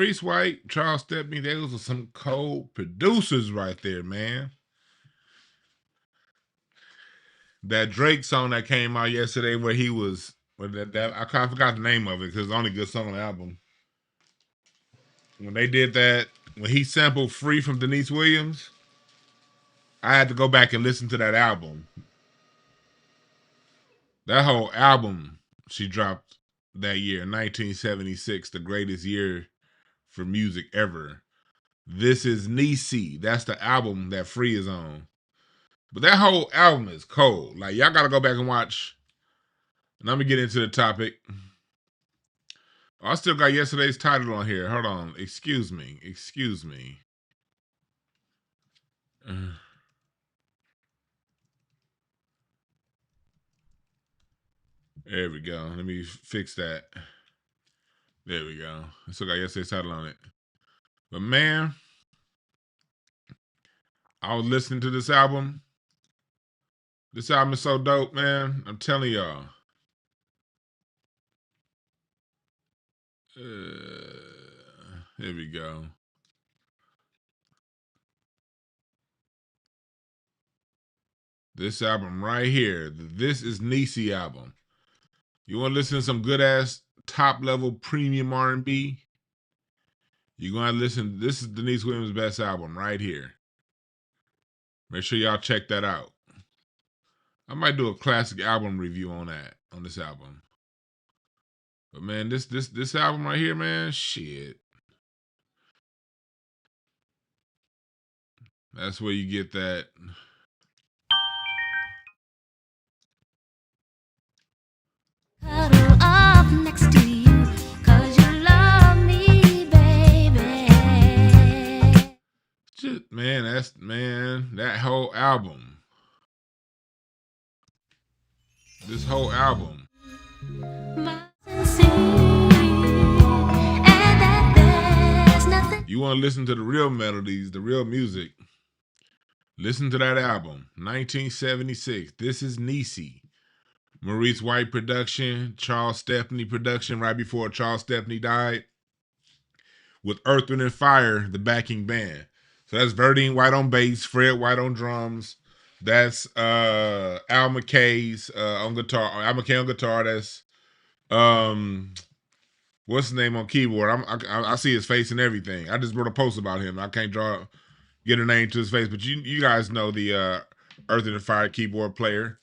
Maurice White, Charles Stepney, those are some cold producers right there, man. That Drake song that came out yesterday where he was, I forgot the name of it because it's the only good song on the album. When they did that, when he sampled Free from Denise Williams, I had to go back and listen to that album. That whole album she dropped that year, 1976, the greatest year for music ever. This is Niecy. That's the album that Free is on. But that whole album is cold. Like, y'all got to go back and watch. And I'm going to get into the topic. I still got yesterday's title on here. Hold on. Excuse me. There we go. Let me fix that. There we go. I still got yesterday's title on it. But man, I was listening to this album. This album is so dope, man. I'm telling y'all. Here we go. This album right here. This is Niecy album. You want to listen to some good ass top level premium R&B? You're going to listen. This is Denise Williams' best album right here. Make sure y'all check that out. I might do a classic album review on this album. But man, this album right here, man, shit. That's where you get that. Cuddle up next to you, 'cause you love me, baby. Just, man, that whole album. This whole album. You want to listen to the real melodies, the real music. Listen to that album, 1976. This is Niecy. Maurice White production, Charles Stepney production, right before Charles Stepney died. With Earth, Wind, and Fire, the backing band. So that's Verdine White on bass, Fred White on drums. That's Al McKay's on guitar. Al McKay on guitar. That's what's his name on keyboard? I see his face and everything. I just wrote a post about him. I can't get a name to his face, but you guys know the Earth and Fire keyboard player.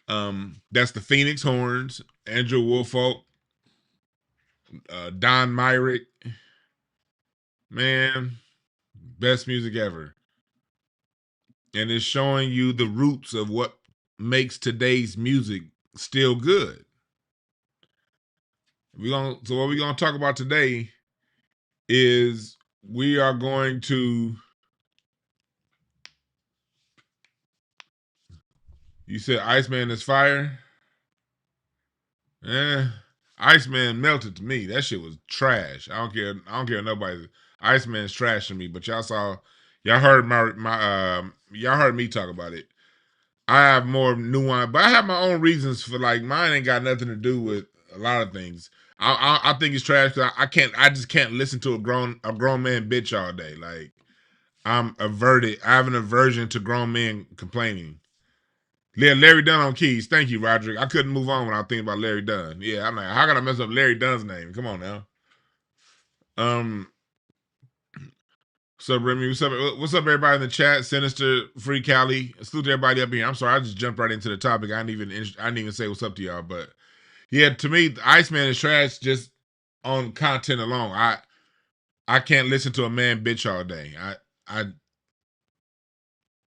That's the Phoenix horns, Andrew Woolfolk, Don Myrick. Man, best music ever. And it's showing you the roots of what makes today's music still good. So what we're gonna talk about today is we are going to. You said Iceman is fire? Iceman melted to me. That shit was trash. I don't care nobody. Iceman's trash to me, but y'all heard y'all heard me talk about it. I have more nuance, but I have my own reasons for, like, mine ain't got nothing to do with a lot of things. I think it's trash because I just can't listen to a grown man bitch all day. Like, I have an aversion to grown men complaining. Yeah, Larry Dunn on keys. Thank you, Roderick. I couldn't move on when I was thinking about Larry Dunn. Yeah, I'm like, how can I mess up Larry Dunn's name? Come on now. What's up, Remy? What's up, everybody in the chat? Sinister, Free Cali. Salute to everybody up here. I'm sorry, I just jumped right into the topic. I didn't even say what's up to y'all. But yeah, to me, Iceman is trash just on content alone. I can't listen to a man bitch all day.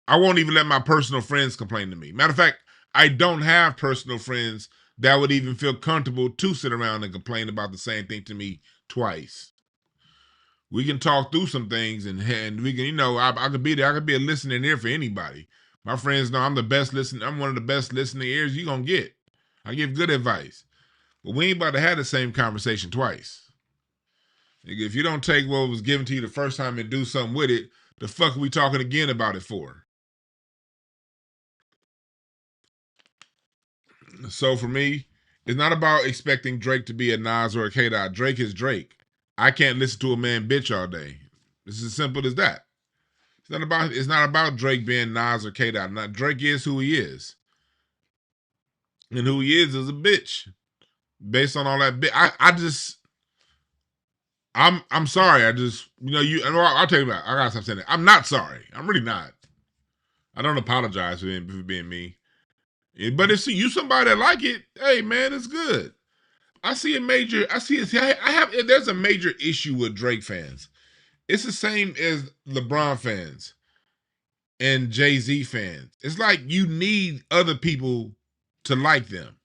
I won't even let my personal friends complain to me. Matter of fact, I don't have personal friends that would even feel comfortable to sit around and complain about the same thing to me twice. We can talk through some things and we can, I could be there. I could be a listening ear for anybody. My friends know I'm the best listener. I'm one of the best listening ears you're going to get. I give good advice. But we ain't about to have the same conversation twice. If you don't take what was given to you the first time and do something with it, the fuck are we talking again about it for? So for me, it's not about expecting Drake to be a Nas or a K-Dot. Drake is Drake. I can't listen to a man bitch all day. It's as simple as that. It's not about Drake being Nas or Katt. Not Drake is who he is. And who he is a bitch. Based on all that I'm sorry. I'll tell you about it. I gotta stop saying that. I'm not sorry. I'm really not. I don't apologize for being me. But if you somebody that like it, hey man, it's good. There's a major issue with Drake fans. It's the same as LeBron fans and Jay-Z fans. It's like you need other people to like them.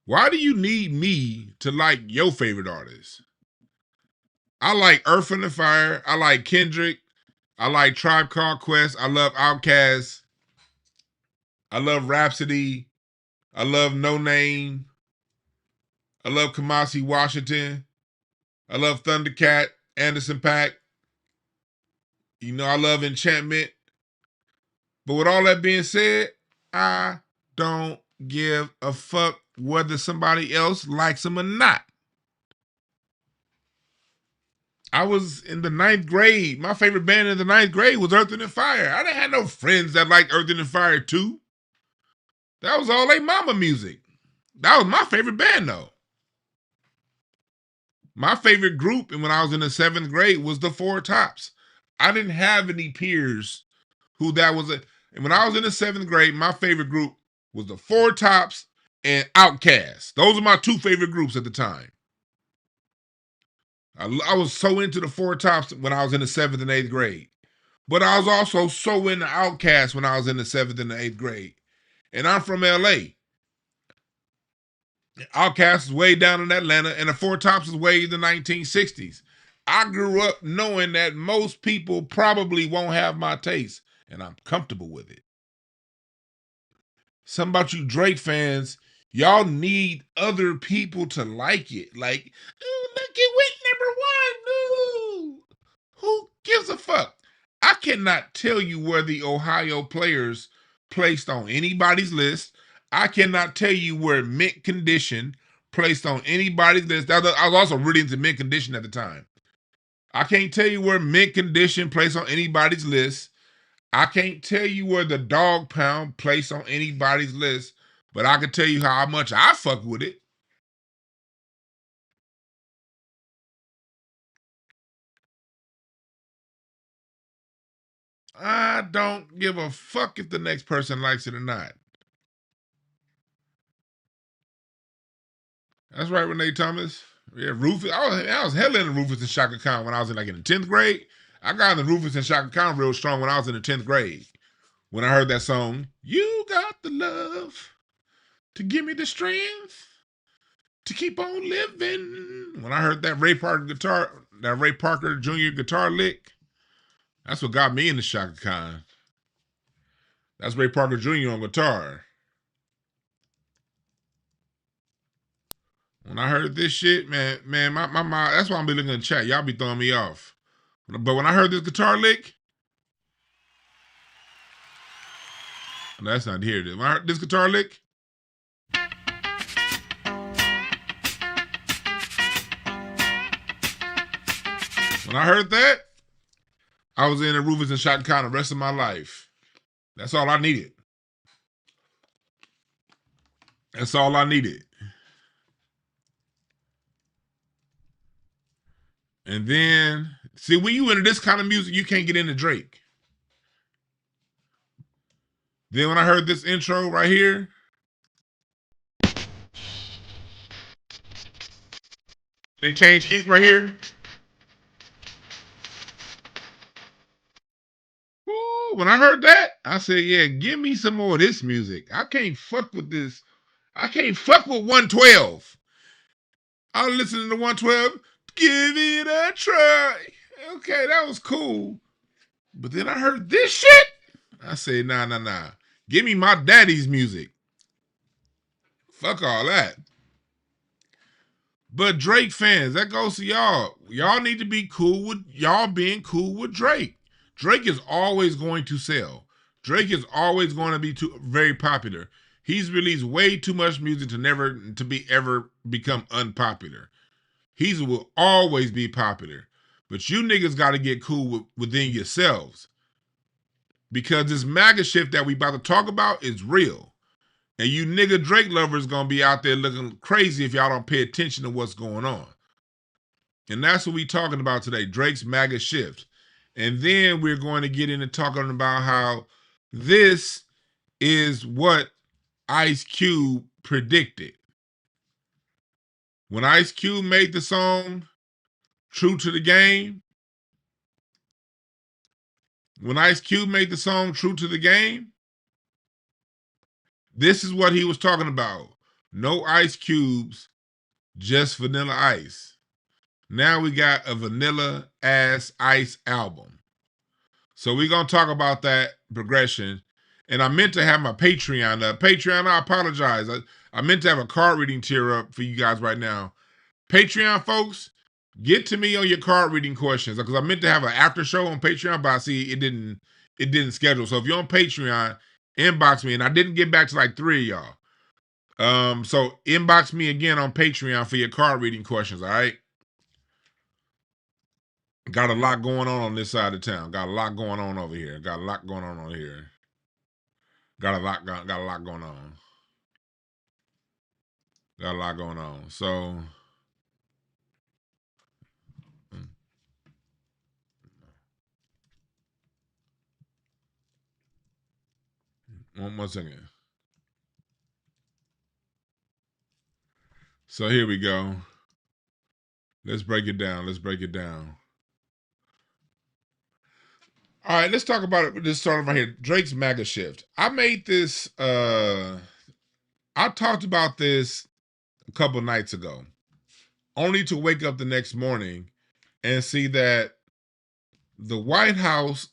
Why do you need me to like your favorite artist? I like Earth and the Fire. I like Kendrick. I like Tribe Called Quest. I love Outkast. I love Rhapsody. I love No Name. I love Kamasi Washington. I love Thundercat, Anderson .Paak. I love Enchantment. But with all that being said, I don't give a fuck whether somebody else likes them or not. I was in the 9th grade. My favorite band in the 9th grade was Earth and Fire. I didn't have no friends that liked Earth and Fire too. That was all they mama music. That was my favorite band though. My favorite group, and when I was in the 7th grade, was the Four Tops. I didn't have any peers who that was. And when I was in the 7th grade, my favorite group was the Four Tops and Outkast. Those are my two favorite groups at the time. I was so into the Four Tops when I was in the 7th and 8th grade. But I was also so into Outkast when I was in the 7th and the 8th grade. And I'm from LA. Outkast is way down in Atlanta, and the Four Tops is way in the 1960s. I grew up knowing that most people probably won't have my taste, and I'm comfortable with it. Something about you Drake fans, y'all need other people to like it. Like, ooh, look, it went number 1. Ooh. Who gives a fuck? I cannot tell you where the Ohio Players placed on anybody's list. I cannot tell you where Mint Condition placed on anybody's list. I was also really into Mint Condition at the time. I can't tell you where Mint Condition placed on anybody's list. I can't tell you where the Dog Pound placed on anybody's list, but I can tell you how much I fuck with it. I don't give a fuck if the next person likes it or not. That's right, Renee Thomas. Yeah, Rufus. I was hella into Rufus and Shaka Khan when I was in the 10th grade. I got into Rufus and Shaka Khan real strong when I was in the 10th grade. When I heard that song, "You got the love to give me the strength to keep on living." When I heard that Ray Parker Jr. guitar lick, that's what got me into Shaka Khan. That's Ray Parker Jr. on guitar. When I heard this shit, man, my that's why I'm be looking in the chat. Y'all be throwing me off. But when I heard this guitar lick, that's not here. When I heard this guitar lick, when I heard that, I was in the Rufus and Shaka Khan the rest of my life. That's all I needed. That's all I needed. And then, see, when you into this kind of music, you can't get into Drake. Then when I heard this intro right here, they changed keys right here. Ooh, when I heard that, I said, yeah, give me some more of this music. I can't fuck with this. I can't fuck with 112. I was listening to 112. Give it a try. Okay, that was cool. But then I heard this shit. I said, nah. Give me my daddy's music. Fuck all that. But Drake fans, that goes to y'all. Y'all need to be cool with y'all being cool with Drake. Drake is always going to sell. Drake is always going to be very popular. He's released way too much music to ever become unpopular. He will always be popular. But you niggas got to get cool within yourselves. Because this MAGA shift that we about to talk about is real. And you nigga Drake lovers gonna be out there looking crazy if y'all don't pay attention to what's going on. And that's what we talking about today, Drake's MAGA shift. And then we're going to get into talking about how this is what Ice Cube predicted. When Ice Cube made the song True to the Game, this is what he was talking about. No ice cubes, just vanilla ice. Now we got a vanilla ass ice album. So we're going to talk about that progression. And I meant to have my Patreon up. Patreon, I apologize. I meant to have a card reading tier up for you guys right now. Patreon folks, get to me on your card reading questions, because I meant to have an after show on Patreon, but I see it didn't schedule. So if you're on Patreon, inbox me. And I didn't get back to like 3 of y'all. So inbox me again on Patreon for your card reading questions, all right? Got a lot going on this side of town. Got a lot going on over here. Got a lot going on over here. Got a lot going on. Got a lot going on. So one second. So here we go. Let's break it down. All right, let's talk about it. Let's start right here. Drake's MAGA shift. I made this, I talked about this a couple nights ago, only to wake up the next morning and see that the White House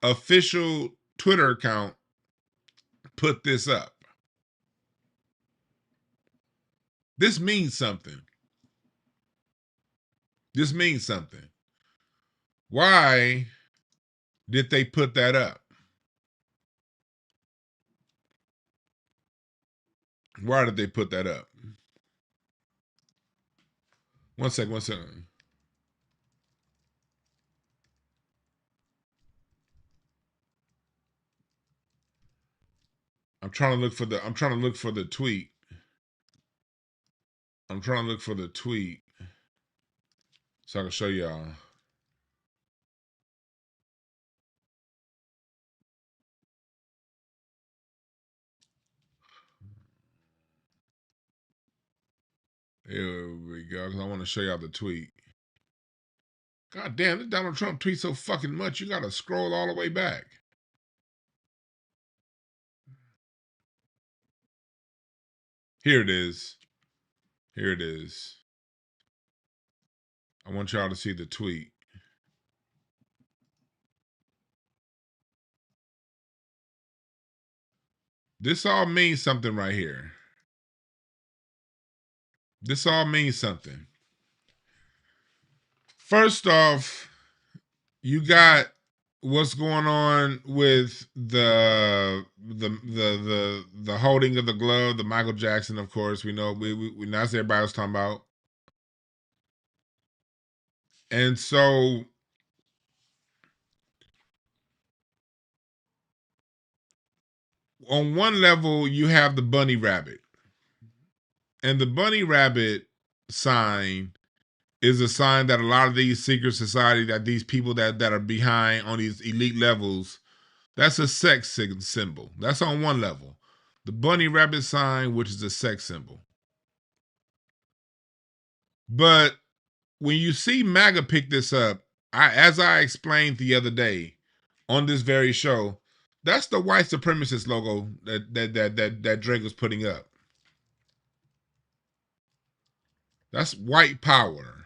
official Twitter account put this up. This means something. Why did they put that up? Why did they put that up? One second. I'm trying to look for the tweet. So I can show y'all. Here we go, because I want to show y'all the tweet. God damn, this Donald Trump tweets so fucking much, you gotta scroll all the way back. Here it is. I want y'all to see the tweet. This all means something right here. This all means something. First off, you got what's going on with the holding of the glove, the Michael Jackson, of course. We know we that's everybody was talking about. And so on one level, you have the bunny rabbit. And the bunny rabbit sign is a sign that a lot of these secret society, that these people that are behind on these elite levels, that's a sex symbol. That's on one level. The bunny rabbit sign, which is a sex symbol. But when you see MAGA pick this up, as I explained the other day on this very show, that's the white supremacist logo that Drake was putting up. That's white power.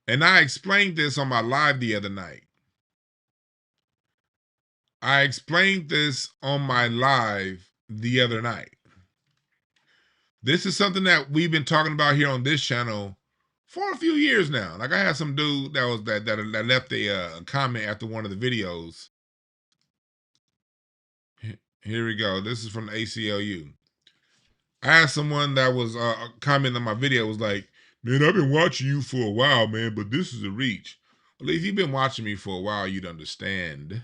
And I explained this on my live the other night. This is something that we've been talking about here on this channel for a few years now. Like, I had some dude that left a comment after one of the videos. Here we go. This is from the ACLU. I had someone that was commenting on my video was like, "Man, I've been watching you for a while, man, but this is a reach." Well, if you've been watching me for a while, you'd understand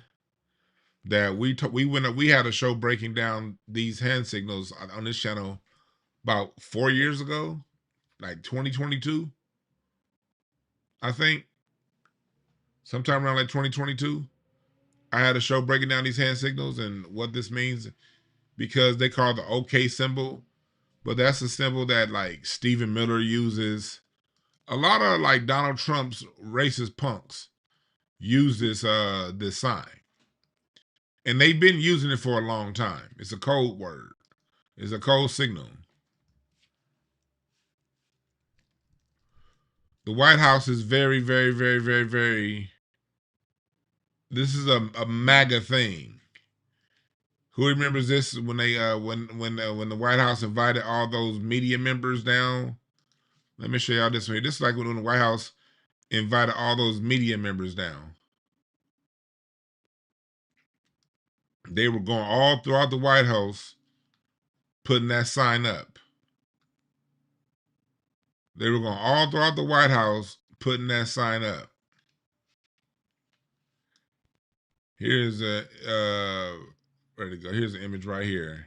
that we had a show breaking down these hand signals on this channel about 4 years ago, like 2022, I think, sometime around like 2022. I had a show breaking down these hand signals and what this means because they call the OK symbol, but that's a symbol that like Stephen Miller uses. A lot of like Donald Trump's racist punks use this sign, and they've been using it for a long time. It's a code word. It's a code signal. The White House is very, very, very, very, very. This is a MAGA thing. Who remembers this when they when the White House invited all those media members down? Let me show y'all this one. This is like when the White House invited all those media members down. They were going all throughout the White House putting that sign up. They were going all throughout the White House putting that sign up. Here's a where to go? Here's an image right here.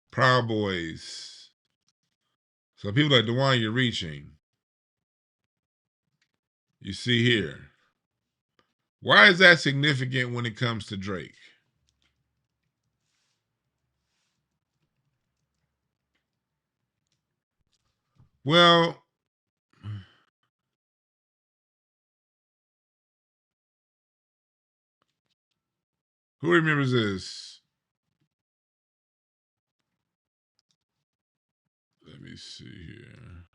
Proud Boys. So people like Dwann, you're reaching. You see here. Why is that significant when it comes to Drake? Well, who remembers this? Let me see here.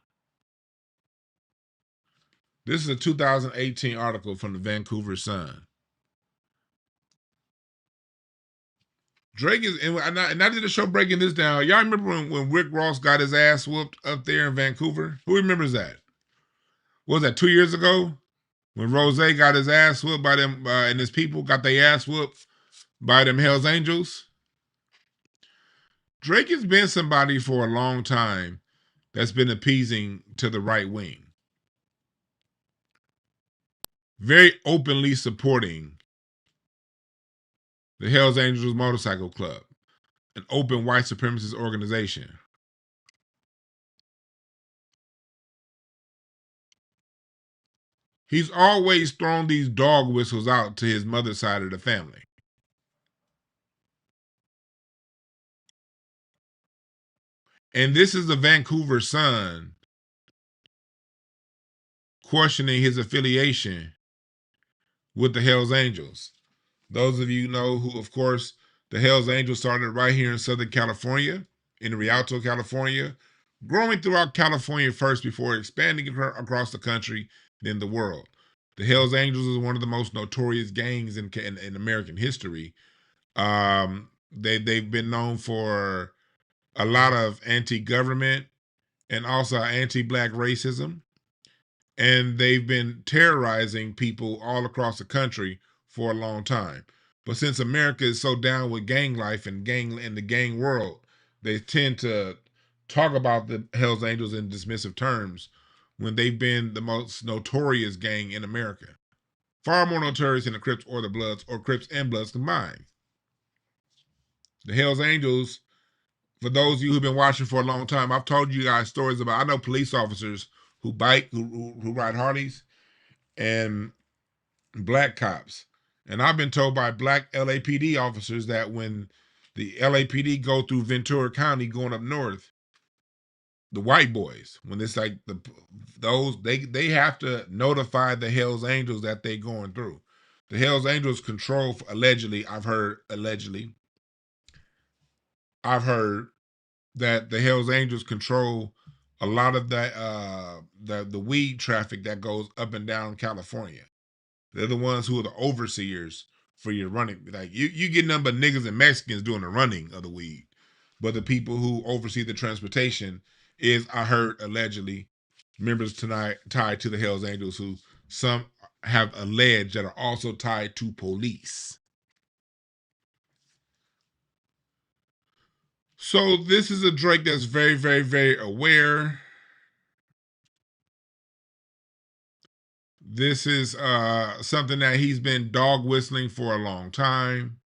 This is a 2018 article from the Vancouver Sun. Drake is, and I did a show breaking this down. Y'all remember when Rick Ross got his ass whooped up there in Vancouver? Who remembers that? What was that, 2 years ago? When Rose got his ass whooped by them, and his people got their ass whooped by them Hells Angels? Drake has been somebody for a long time that's been appeasing to the right wing. Very openly supporting the Hells Angels Motorcycle Club, an open white supremacist organization. He's always thrown these dog whistles out to his mother's side of the family. And this is the Vancouver Sun questioning his affiliation with the Hells Angels. Those of you know who, of course, the Hells Angels started right here in Southern California, in Rialto, California, growing throughout California first before expanding across the country, then the world. The Hells Angels is one of the most notorious gangs in American history. They've been known for a lot of anti-government and also anti-black racism, and they've been terrorizing people all across the country for a long time. But since America is so down with gang life and the gang world, they tend to talk about the Hells Angels in dismissive terms when they've been the most notorious gang in America. Far more notorious than the Crips or the Bloods or Crips and Bloods combined. The Hells Angels, for those of you who've been watching for a long time, I've told you guys stories about. I know police officers who bike, who ride Harleys, and black cops. And I've been told by black LAPD officers that when the LAPD go through Ventura County going up north, the white boys, when it's like they have to notify the Hells Angels that they going through. The Hells Angels control, allegedly, I've heard that the Hells Angels control a lot of the weed traffic that goes up and down California. They're the ones who are the overseers for your running. Like you get nothing but niggas and Mexicans doing the running of the weed, but the people who oversee the transportation is, I heard, allegedly members tonight tied to the Hells Angels, who some have alleged that are also tied to police. So this is a Drake that's very, very, very aware. This is something that he's been dog whistling for a long time.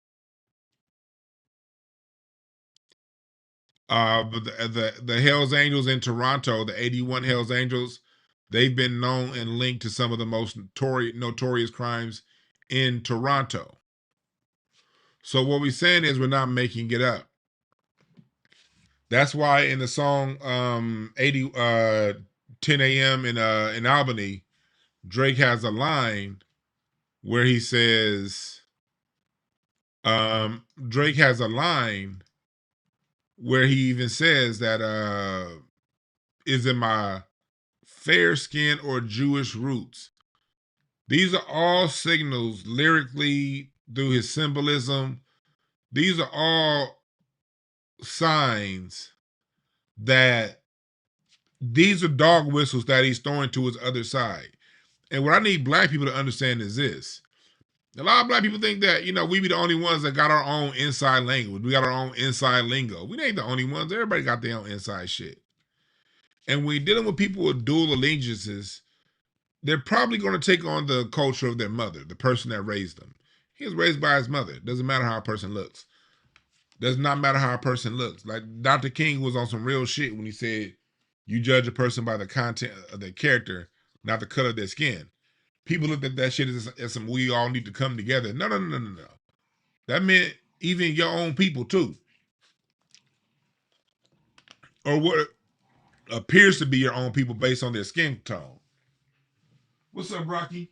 But the Hells Angels in Toronto, the 81 Hells Angels, they've been known and linked to some of the most notorious crimes in Toronto. So what we're saying is we're not making it up. That's why in the song 10 a.m. in Albany, Drake has a line where he says Drake has a line where he even says that is it my fair skin or Jewish roots? These are all signals lyrically through his symbolism. These are all signs that these are dog whistles that he's throwing to his other side. And what I need black people to understand is this. A lot of black people think that, we be the only ones that got our own inside language. We got our own inside lingo. We ain't the only ones. Everybody got their own inside shit. And when you're dealing with people with dual allegiances, they're probably going to take on the culture of their mother, the person that raised them. He was raised by his mother. Doesn't matter how a person looks. Does not matter how a person looks. Like Dr. King was on some real shit when he said, you judge a person by the content of their character, not the color of their skin. People looked at that shit as some we all need to come together. No, no, no, no, no. That meant even your own people too. Or what appears to be your own people based on their skin tone. What's up, Rocky?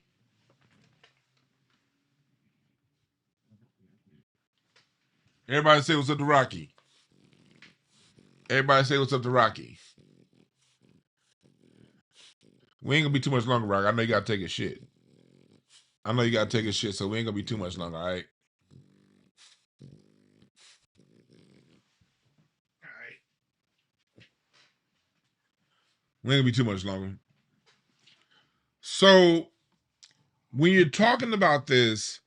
Everybody say what's up to Rocky. Everybody say what's up to Rocky. We ain't gonna be too much longer, Rocky. I know you gotta take a shit. I know you gotta take a shit, so we ain't gonna be too much longer, all right? All right. We ain't gonna be too much longer. So when you're talking about this,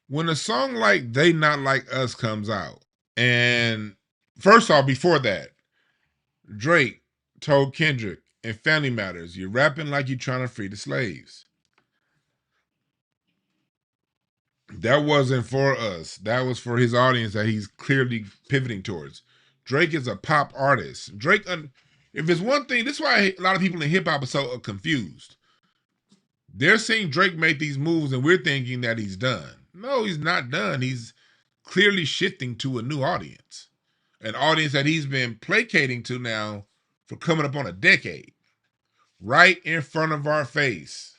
when a song like They Not Like Us comes out, and first off, before that, Drake told Kendrick in Family Matters, you're rapping like you're trying to free the slaves. That wasn't for us. That was for his audience that he's clearly pivoting towards. Drake is a pop artist. Drake, if it's one thing, this is why a lot of people in hip hop are so confused. They're seeing Drake make these moves and we're thinking that he's done. No, he's not done. He's clearly shifting to a new audience, an audience that he's been placating to now for coming up on a decade, right in front of our face.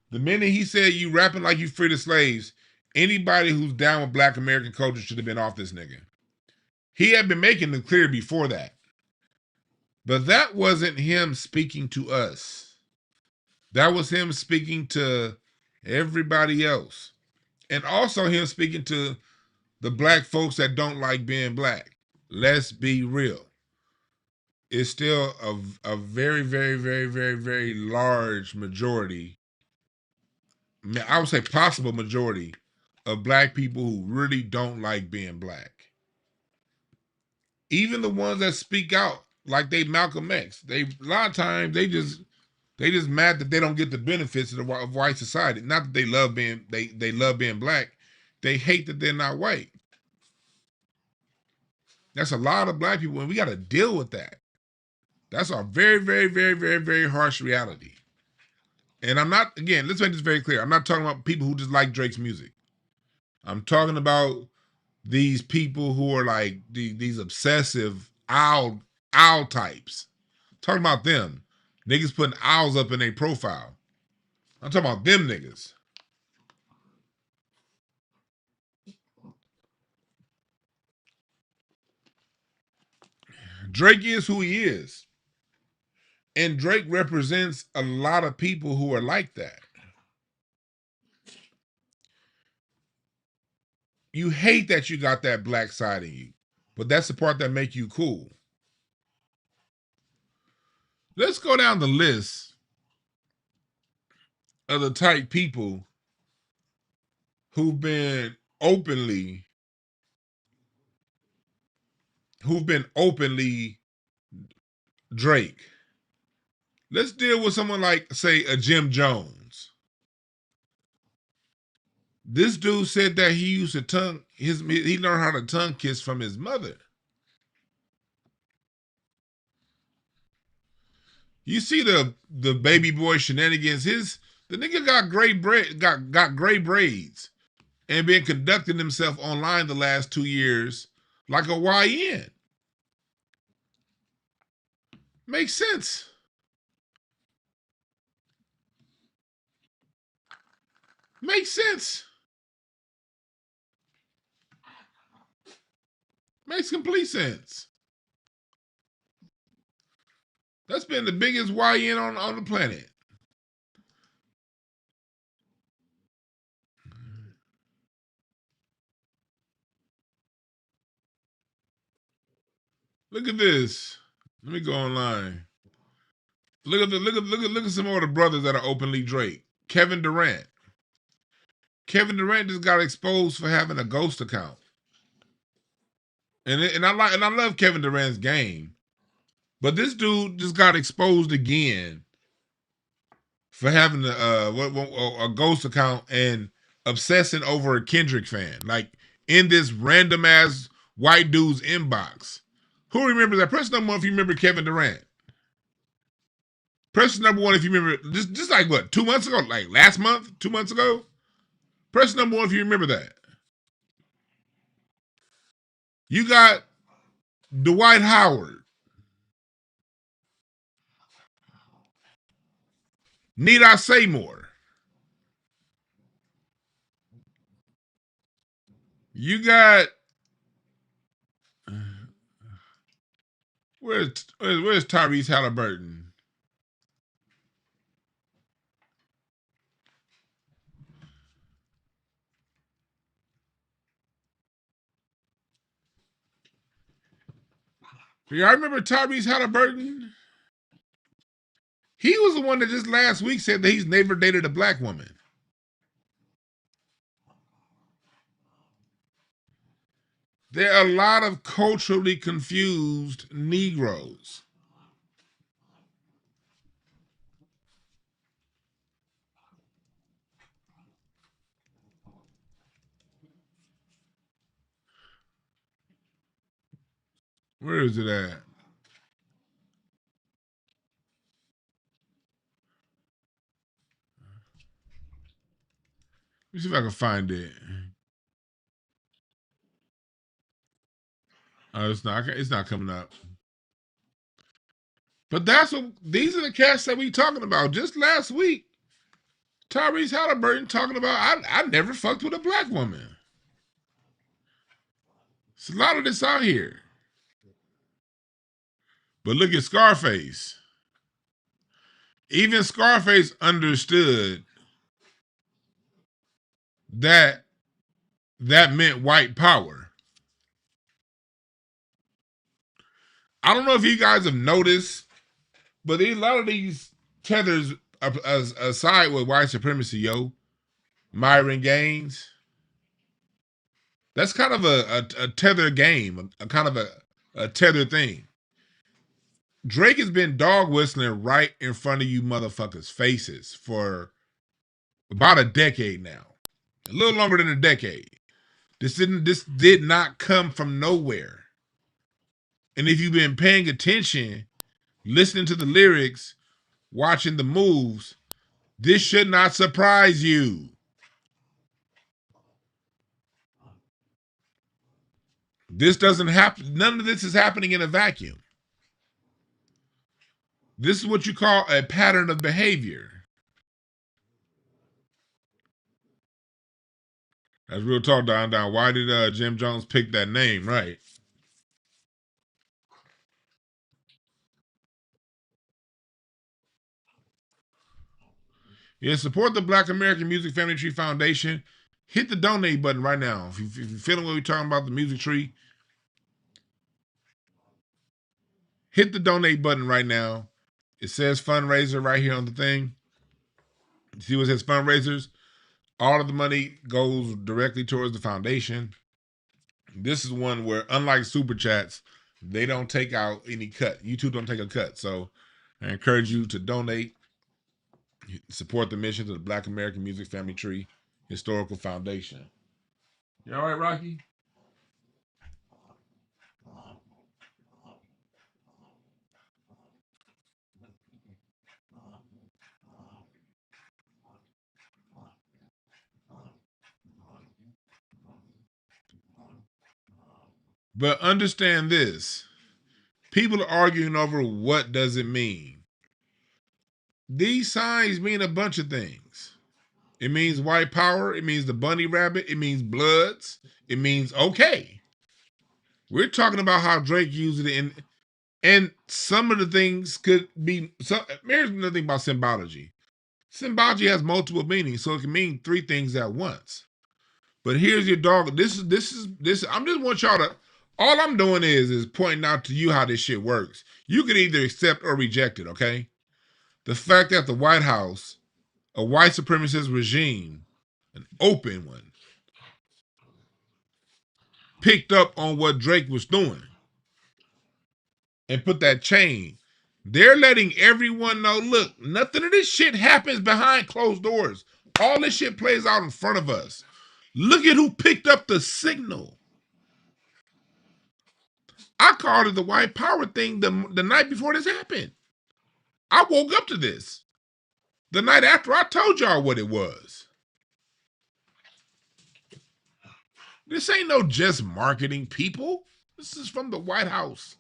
The minute he said you rapping like you free the slaves, anybody who's down with Black American culture should have been off this nigga. He had been making it clear before that. But that wasn't him speaking to us. That was him speaking to everybody else. And also him speaking to the black folks that don't like being black. Let's be real. It's still a very, very, very, very, very large majority, I would say possible majority, of black people who really don't like being black. Even the ones that speak out like they Malcolm X, they a lot of times they just mad that they don't get the benefits of white society. Not that they love being they love being black. They hate that they're not white. That's a lot of black people, and we got to deal with that. That's a very, very, very, very, very harsh reality. And I'm not, again, let's make this very clear. I'm not talking about people who just like Drake's music. I'm talking about these people who are like these obsessive owl types. I'm talking about them. Niggas putting owls up in their profile. I'm talking about them niggas. Drake is who he is. And Drake represents a lot of people who are like that. You hate that you got that black side in you, but that's the part that make you cool. Let's go down the list of the type people who've been openly who've been openly Drake. Let's deal with someone like, say, a Jim Jones. This dude said that he used to he learned how to tongue kiss from his mother. You see the baby boy shenanigans. The nigga got gray braids and been conducting himself online the last 2 years like a YN. Makes sense. Makes sense. Makes complete sense. That's been the biggest YN on the planet. Look at this. Let me go online. Look at some more of the brothers that are openly Drake. Kevin Durant. Kevin Durant just got exposed for having a ghost account. And I love Kevin Durant's game. But this dude just got exposed again for having a ghost account and obsessing over a Kendrick fan. Like in this random ass white dude's inbox. Who remembers that? Press number one if you remember Kevin Durant. Press number one if you remember, just like what, 2 months ago? Like last month? 2 months ago? Press number one if you remember that. You got Dwight Howard. Need I say more? You got where's Tyrese Halliburton? Y'all remember Tyrese Halliburton? He was the one that just last week said that he's never dated a black woman. There are a lot of culturally confused Negroes. Where is it at? Let me see if I can find it. Oh, it's not coming up. But these are the cats that we talking about. Just last week, Tyrese Halliburton talking about I never fucked with a black woman. It's a lot of this out here. But look at Scarface. Even Scarface understood that meant white power. I don't know if you guys have noticed, but a lot of these tethers aside with white supremacy, Myron Gaines, that's kind of a tether game, a kind of a tether thing. Drake has been dog whistling right in front of you motherfuckers' faces for about a decade now. A little longer than a decade. This did not come from nowhere. And if you've been paying attention, listening to the lyrics, watching the moves, this should not surprise you. This doesn't happen. None of this is happening in a vacuum. This is what you call a pattern of behavior. That's real talk, down. Why did Jim Jones pick that name, right? Yeah, support the Black American Music Family Tree Foundation. Hit the donate button right now. If you're feeling what we're talking about, the music tree, hit the donate button right now. It says fundraiser right here on the thing. See what it says fundraisers? All of the money goes directly towards the foundation. This is one where, unlike super chats, They don't take out any cut. YouTube don't take a cut. So I encourage you to donate, support the mission of the Black American Music Family Tree Historical Foundation. You all right, Rocky? But understand this. People are arguing over what does it mean. These signs mean a bunch of things. It means white power. It means the bunny rabbit. It means bloods. It means okay. We're talking about how Drake used it in, and some of the things could be. Here's another thing about symbology. Symbology has multiple meanings, so it can mean three things at once. But here's your dog. This. I'm just want y'all to. All I'm doing is pointing out to you how this shit works. You can either accept or reject it. Okay. The fact that the White House, a white supremacist regime, an open one, picked up on what Drake was doing and put that chain. They're letting everyone know, look, nothing of this shit happens behind closed doors. All this shit plays out in front of us. Look at who picked up the signal. I called it the white power thing the night before this happened. I woke up to this. The night after I told y'all what it was. This ain't no just marketing, people. This is from the White House.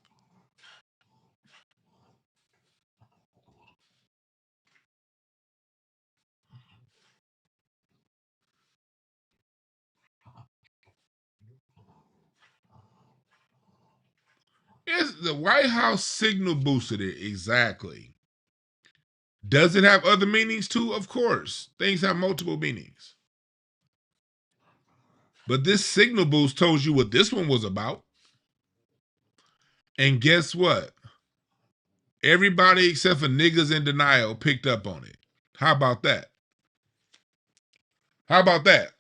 It's the White House signal boosted it, exactly. Does it have other meanings too? Of course. Things have multiple meanings. But this signal boost told you what this one was about. And guess what? Everybody except for niggas in denial picked up on it. How about that? How about that?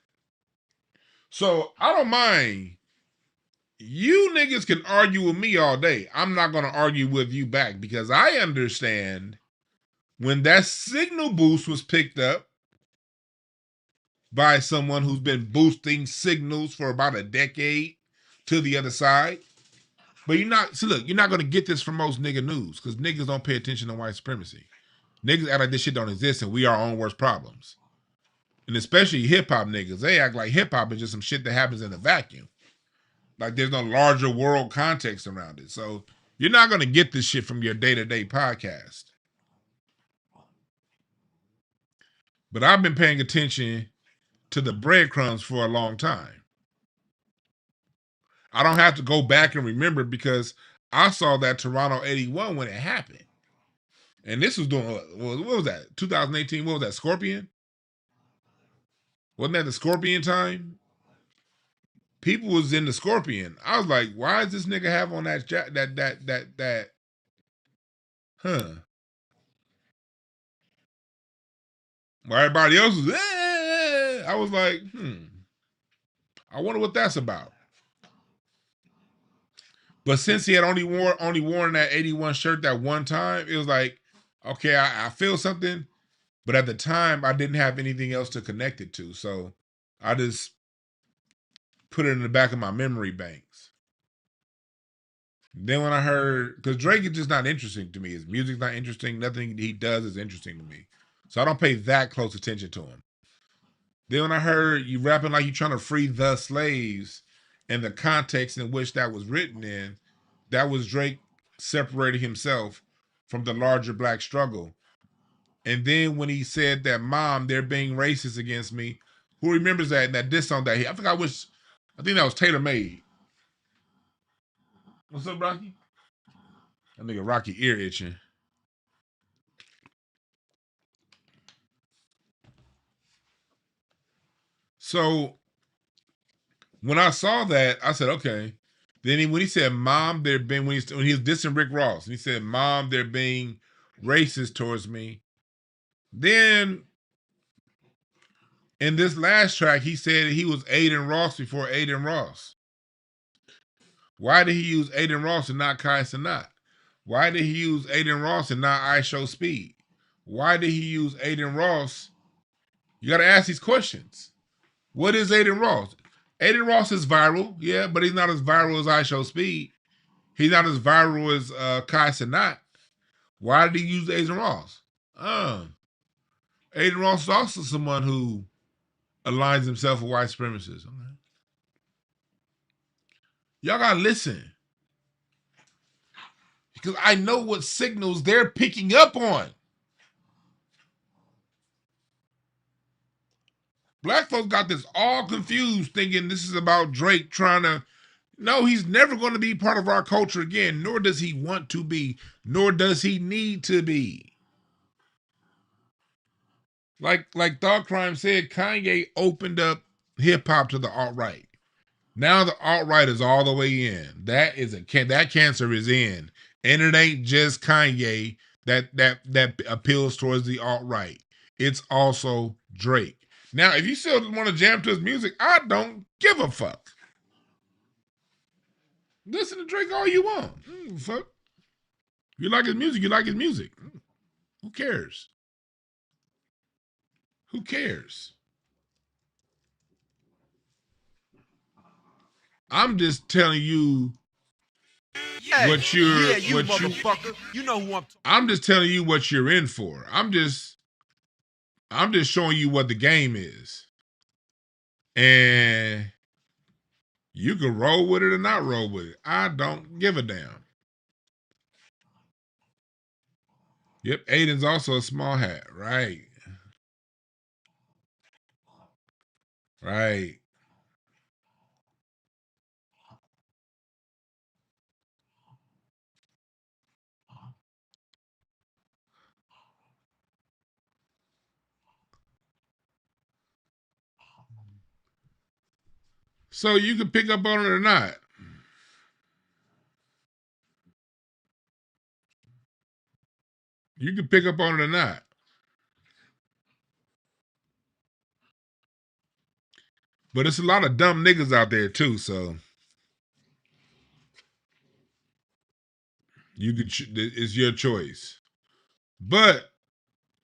So I don't mind. You niggas can argue with me all day. I'm not going to argue with you back because I understand when that signal boost was picked up by someone who's been boosting signals for about a decade to the other side. But you're not, see, look, you're not going to get this from most nigga news because niggas don't pay attention to white supremacy. Niggas act like this shit don't exist and we are our own worst problems. And especially hip hop niggas, they act like hip hop is just some shit that happens in a vacuum. Like there's no larger world context around it. So you're not going to get this shit from your day-to-day podcast. But I've been paying attention to the breadcrumbs for a long time. I don't have to go back and remember because I saw that Toronto 81 when it happened. And this was doing, what was that? 2018, what was that, Scorpion? Wasn't that the Scorpion time? People was in the Scorpion. I was like, why does this nigga have on that, huh? While everybody else was, I was like, I wonder what that's about. But since he had only worn that 81 shirt that one time, it was like, okay, I feel something. But at the time, I didn't have anything else to connect it to. So I just put it in the back of my memory banks. Then when I heard, because Drake is just not interesting to me. His music's not interesting. Nothing he does is interesting to me. So I don't pay that close attention to him. Then when I heard you rapping like you trying to free the slaves and the context in which that was written in, that was Drake separating himself from the larger black struggle. And then when he said that, Mom, they're being racist against me. Who remembers that? And that diss song that I forgot which, I think that was Taylor Made. What's up, Rocky? That nigga Rocky ear itching. So when I saw that, I said, okay. Then when he said, Mom, they're being, when he was dissing Rick Ross, and he said, Mom, they're being racist towards me. Then in this last track, he said he was Aiden Ross before Aiden Ross. Why did he use Aiden Ross and not Kai Cenat? Why did he use Aiden Ross and not I Show Speed? Why did he use Aiden Ross? You got to ask these questions. What is Aiden Ross? Aiden Ross is viral, yeah, but he's not as viral as I Show Speed. He's not as viral as Kai Cenat. Why did he use Aiden Ross? Aiden Ross is also someone who aligns himself with white supremacists. Okay. Y'all gotta listen. Because I know what signals they're picking up on. Black folks got this all confused, thinking this is about Drake trying to. No, he's never going to be part of our culture again, nor does he want to be, nor does he need to be. Like Thought Crime said, Kanye opened up hip hop to the alt-right. Now the alt-right is all the way in. That cancer is in. And it ain't just Kanye that appeals towards the alt-right. It's also Drake. Now, if you still want to jam to his music, I don't give a fuck. Listen to Drake all you want. Fuck. You like his music, you like his music. Who cares? Who cares? I'm just telling you what you're you motherfucker. You know who I'm just telling you what you're in for. I'm just showing you what the game is. And you can roll with it or not roll with it. I don't give a damn. Yep, Aiden's also a small hat. Right. Right. So you can pick up on it or not. You can pick up on it or not. But it's a lot of dumb niggas out there too, so you could it's your choice. But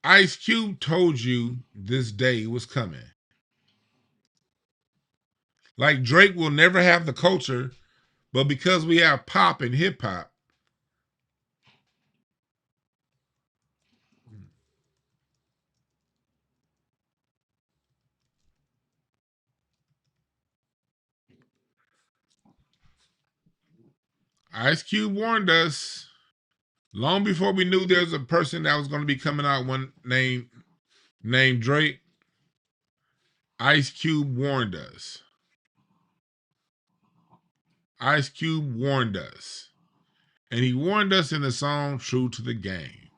Ice Cube told you this day was coming. Like Drake will never have the culture, but because we have pop and hip hop, Ice Cube warned us long before we knew there was a person that was going to be coming out one named Drake. Ice Cube warned us. Ice Cube warned us. And he warned us in the song True to the Game.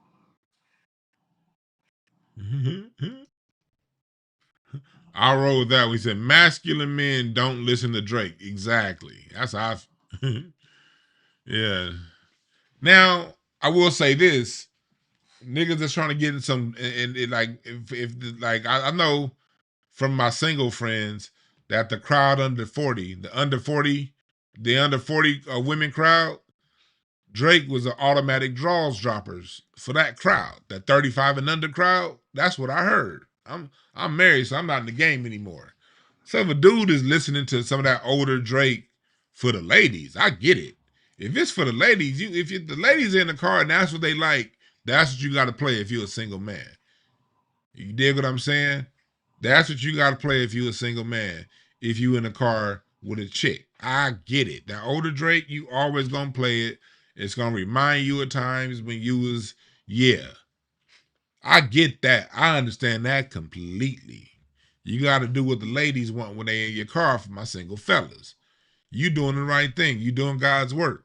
I wrote with that. We said masculine men don't listen to Drake. Exactly. That's how yeah. Now, I will say this. Niggas that's trying to get in some and like if like I know from my single friends that the crowd under 40, the under 40 women crowd, Drake was an automatic draws droppers for that crowd, that 35 and under crowd. That's what I heard. I'm married, so I'm not in the game anymore. So if a dude is listening to some of that older Drake for the ladies, I get it. If it's for the ladies, if the ladies are in the car and that's what they like, that's what you got to play if you're a single man. You dig what I'm saying? That's what you got to play if you're a single man. If you in a car with a chick, I get it. That older Drake, you always gonna play it. It's gonna remind you of times when you was, yeah. I get that. I understand that completely. You got to do what the ladies want when they in your car for my single fellas. You doing the right thing. You doing God's work.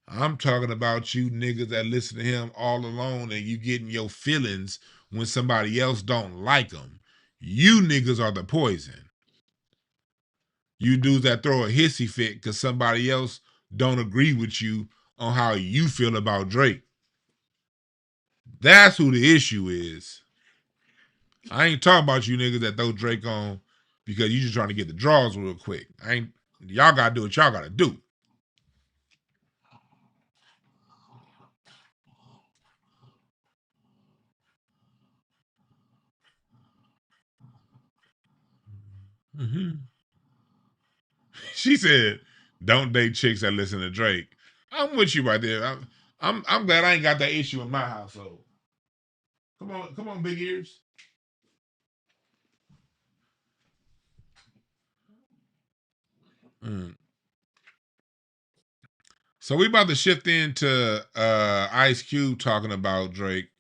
I'm talking about you niggas that listen to him all alone and you getting your feelings when somebody else don't like him. You niggas are the poison. You dudes that throw a hissy fit because somebody else don't agree with you on how you feel about Drake. That's who the issue is. I ain't talking about you niggas that throw Drake on because you just trying to get the draws real quick. Y'all gotta do what y'all gotta do. She said, "Don't date chicks that listen to Drake." I'm with you right there. I'm glad I ain't got that issue in my household. Come on, big ears. Mm. So we about to shift into Ice Cube talking about Drake,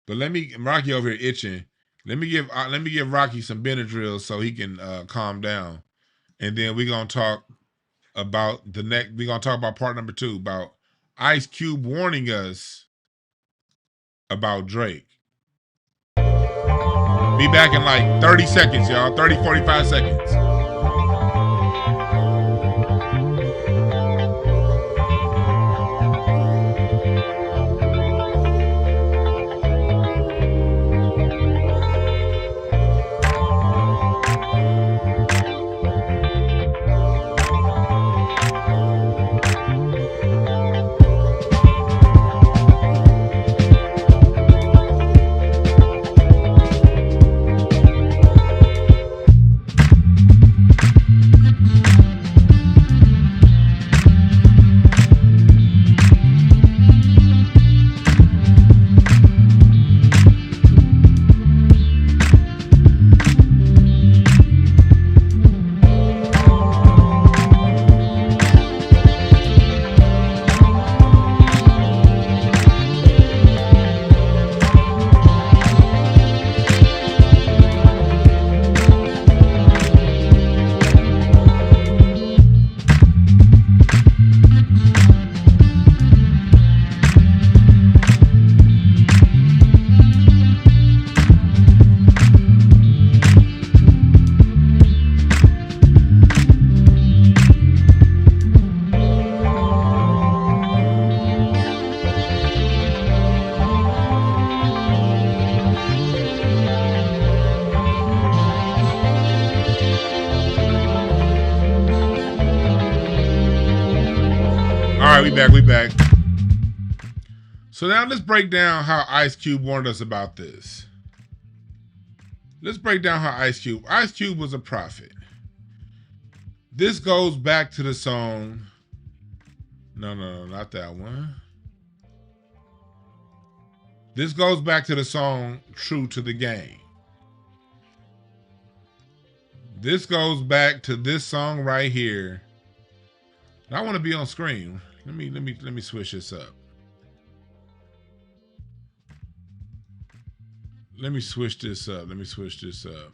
but let me Rocky over here itching. Let me give Rocky some Benadryl so he can calm down, and then we gonna talk about the next. We gonna talk about part number 2 about Ice Cube warning us about Drake. Be back in like 30 seconds, y'all. 30, 45 seconds. All right, we back. So now let's break down how Ice Cube warned us about this. Let's break down how Ice Cube was a prophet. This goes back to the song. No, not that one. This goes back to the song True to the Game. This goes back to this song right here. I want to be on screen. Let me switch this up. Let me switch this up.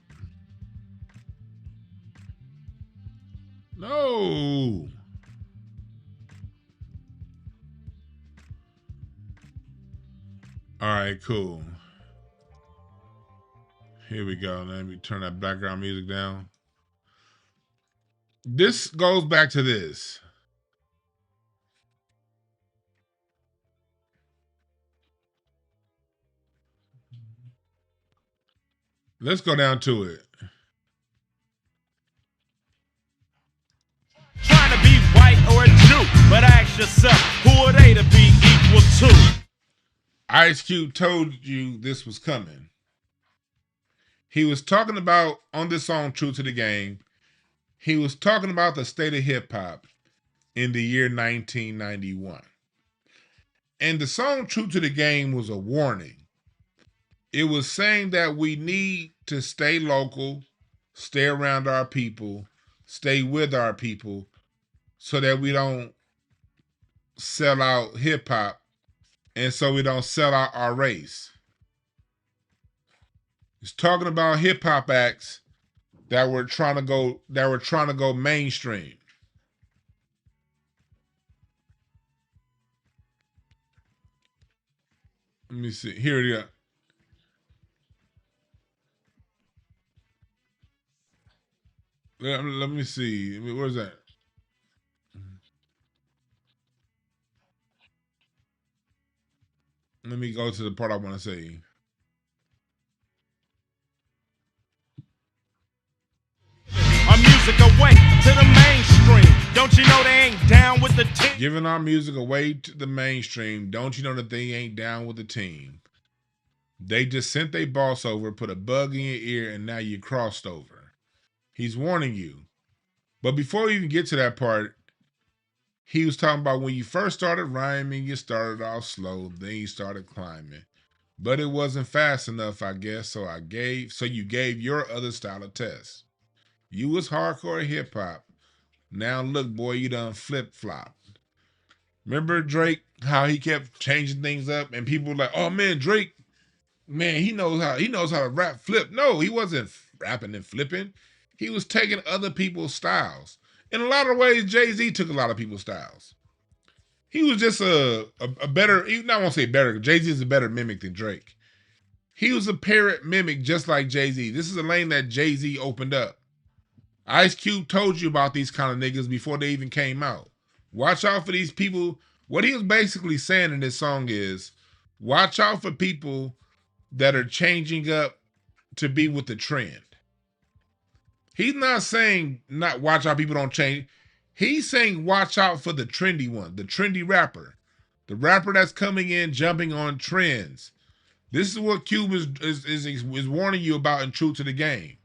No. All right, cool. Here we go. Let me turn that background music down. This goes back to this. Let's go down to it. Trying to be white or a Jew, but ask yourself, who are they to be equal to? Ice Cube told you this was coming. He was talking about, on this song True to the Game, he was talking about the state of hip hop in the year 1991. And the song True to the Game was a warning. It was saying that we need to stay local, stay around our people, stay with our people, so that we don't sell out hip hop and so we don't sell out our race. It's talking about hip hop acts that were trying to go mainstream. Let me see. Here it is. Let me see. Where's that? Let me go to the part I want to say. Our music away to the mainstream. Don't you know they ain't down with the team? Giving our music away to the mainstream. Don't you know that they ain't down with the team? They just sent their boss over, put a bug in your ear, and now you crossed over. He's warning you. But before we even get to that part, he was talking about when you first started rhyming, you started off slow, then you started climbing. But it wasn't fast enough, I guess, so you gave your other style a test. You was hardcore hip hop. Now look, boy, you done flip flop. Remember Drake, how he kept changing things up, and people were like, "Oh man, Drake, man, he knows how to rap flip." No, he wasn't rapping and flipping. He was taking other people's styles. In a lot of ways, Jay-Z took a lot of people's styles. He was just a better, I won't say better, Jay-Z is a better mimic than Drake. He was a parrot mimic just like Jay-Z. This is a lane that Jay-Z opened up. Ice Cube told you about these kind of niggas before they even came out. Watch out for these people. What he was basically saying in this song is, watch out for people that are changing up to be with the trend. He's not saying not watch out people don't change. He's saying watch out for the trendy one, the trendy rapper. The rapper that's coming in, jumping on trends. This is what Cube is warning you about in True to the Game.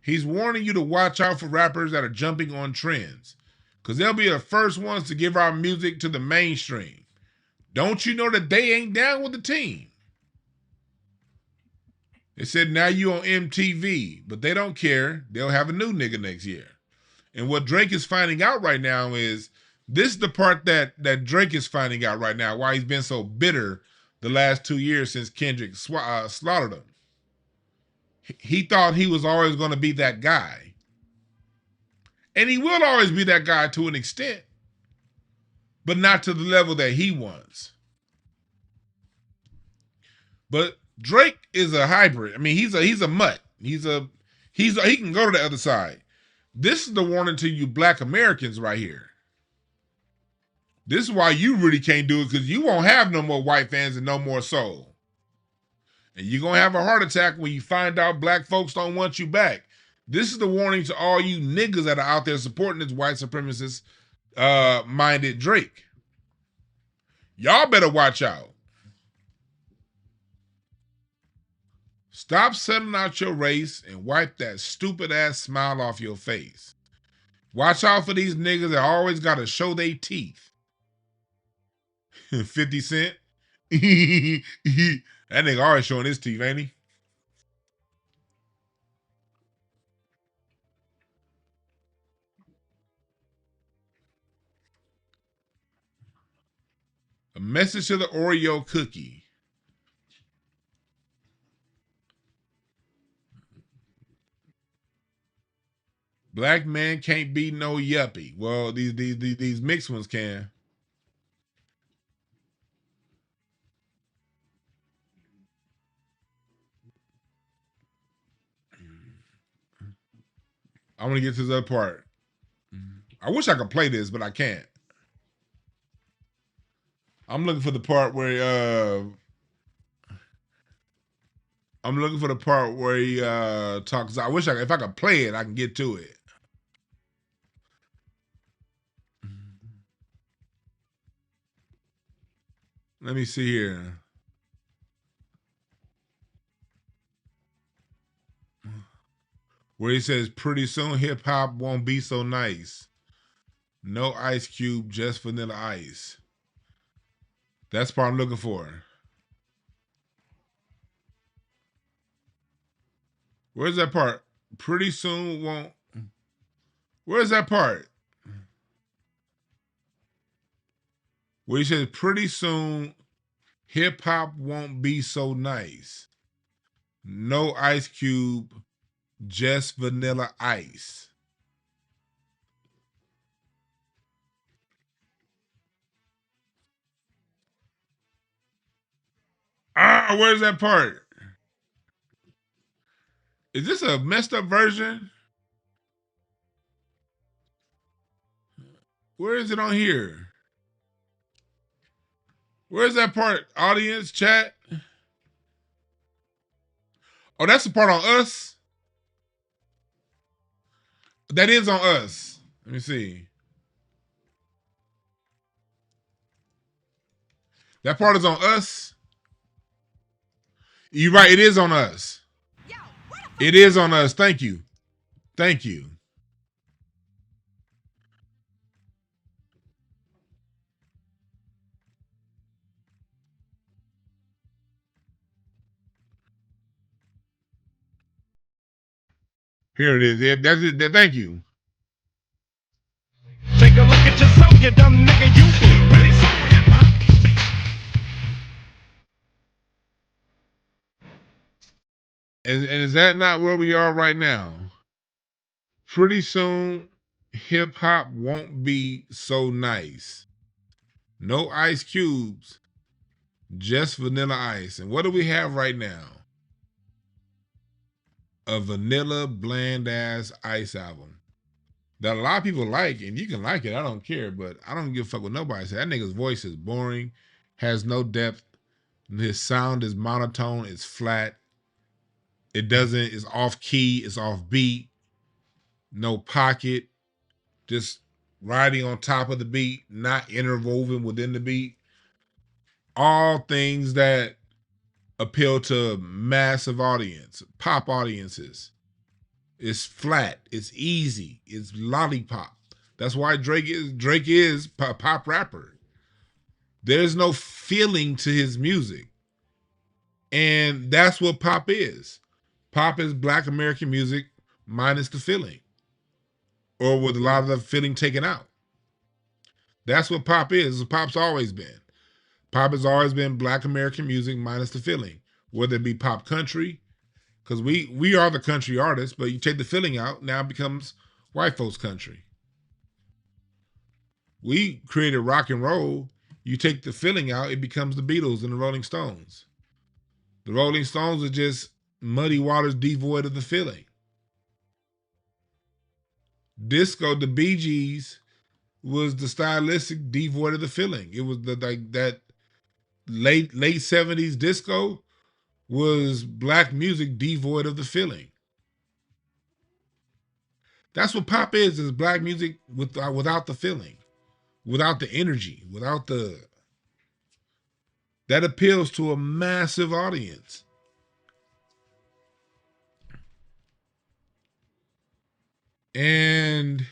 He's warning you to watch out for rappers that are jumping on trends. Because they'll be the first ones to give our music to the mainstream. Don't you know that they ain't down with the team? They said now you on MTV, but they don't care. They'll have a new nigga next year. And what Drake is finding out right now is, this is the part that Drake is finding out right now, why he's been so bitter the last 2 years since Kendrick slaughtered him. He thought he was always going to be that guy. And he will always be that guy to an extent, but not to the level that he wants. But Drake is a hybrid. I mean, he's a mutt. He can go to the other side. This is the warning to you black Americans right here. This is why you really can't do it, because you won't have no more white fans and no more soul. And you're going to have a heart attack when you find out black folks don't want you back. This is the warning to all you niggas that are out there supporting this white supremacist minded Drake. Y'all better watch out. Stop selling out your race and wipe that stupid ass smile off your face. Watch out for these niggas that always got to show their teeth. 50 Cent. That nigga always showing his teeth, ain't he? A message to the Oreo cookie. Black man can't be no yuppie. Well, these mixed ones can. I want to get to the other part. I wish I could play this, but I can't. I'm looking for the part where he talks. I wish if I could play it, I can get to it. Let me see here. Where he says, pretty soon hip hop won't be so nice. No Ice Cube, just Vanilla Ice. That's the part I'm looking for. Where's that part? Pretty soon won't. Where's that part? Where he says, pretty soon hip hop won't be so nice. No Ice Cube, just Vanilla Ice. Where's that part? Is this a messed up version? Where is it on here? Where's that part? Audience, chat? Oh, that's the part on us? That is on us. Let me see. That part is on us? You're right, it is on us. It is on us. Thank you. Thank you. Here it is. Yeah, that's it. Thank you. Take a look at yourself, you dumb nigga. You really so hip hop. And is that not where we are right now? Pretty soon, hip hop won't be so nice. No ice cubes, just vanilla ice. And what do we have right now? A vanilla bland ass ice album that a lot of people like, and you can like it. I don't care, but I don't give a fuck what nobody says. That nigga's voice is boring, has no depth. His sound is monotone. It's flat. It doesn't. It's off key. It's off beat. No pocket. Just riding on top of the beat, not interwoven within the beat. All things that appeal to massive audience, pop audiences. It's flat. It's easy. It's lollipop. That's why Drake is pop rapper. There's no feeling to his music. And that's what pop is. Pop is black American music minus the feeling. Or with a lot of the feeling taken out. That's what pop is. Pop's always been. Pop has always been black American music minus the feeling. Whether it be pop country, because we are the country artists, but you take the feeling out, now it becomes white folks country. We created rock and roll. You take the feeling out, it becomes the Beatles and the Rolling Stones. The Rolling Stones are just muddy waters devoid of the feeling. Disco, the Bee Gees, was the stylistic devoid of the feeling. It was the like that late 70s disco was black music devoid of the feeling. That's what pop is black music without the feeling, without the energy, without the that appeals to a massive audience. And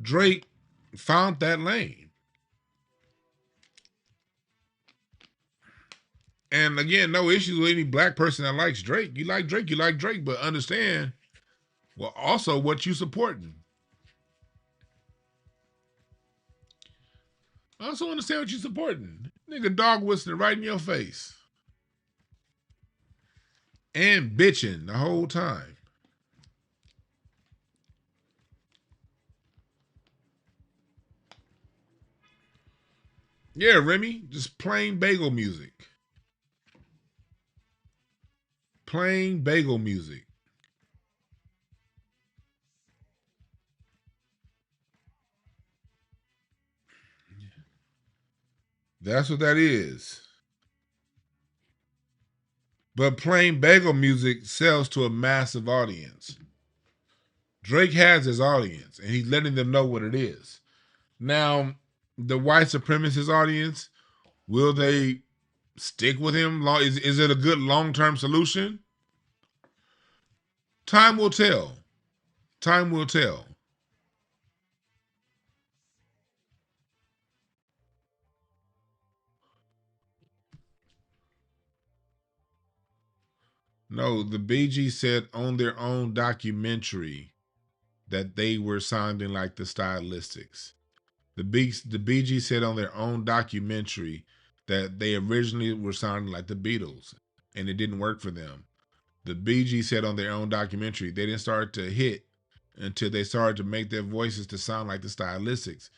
Drake found that lane. And again, no issues with any black person that likes Drake. You like Drake, but understand, well, also what you supporting. Also understand what you supporting. Nigga dog whistling right in your face. And bitching the whole time. Yeah, Remy, just plain bagel music. Plain bagel music. That's what that is. But plain bagel music sells to a massive audience. Drake has his audience, and he's letting them know what it is. Now, the white supremacist audience, will they stick with him? Is it a good long-term solution? Time will tell. Time will tell. No, the BG said on their own documentary that they were sounding like the Stylistics. The BG said on their own documentary that they originally were sounding like the Beatles, and it didn't work for them. The BG said on their own documentary they didn't start to hit until they started to make their voices to sound like the Stylistics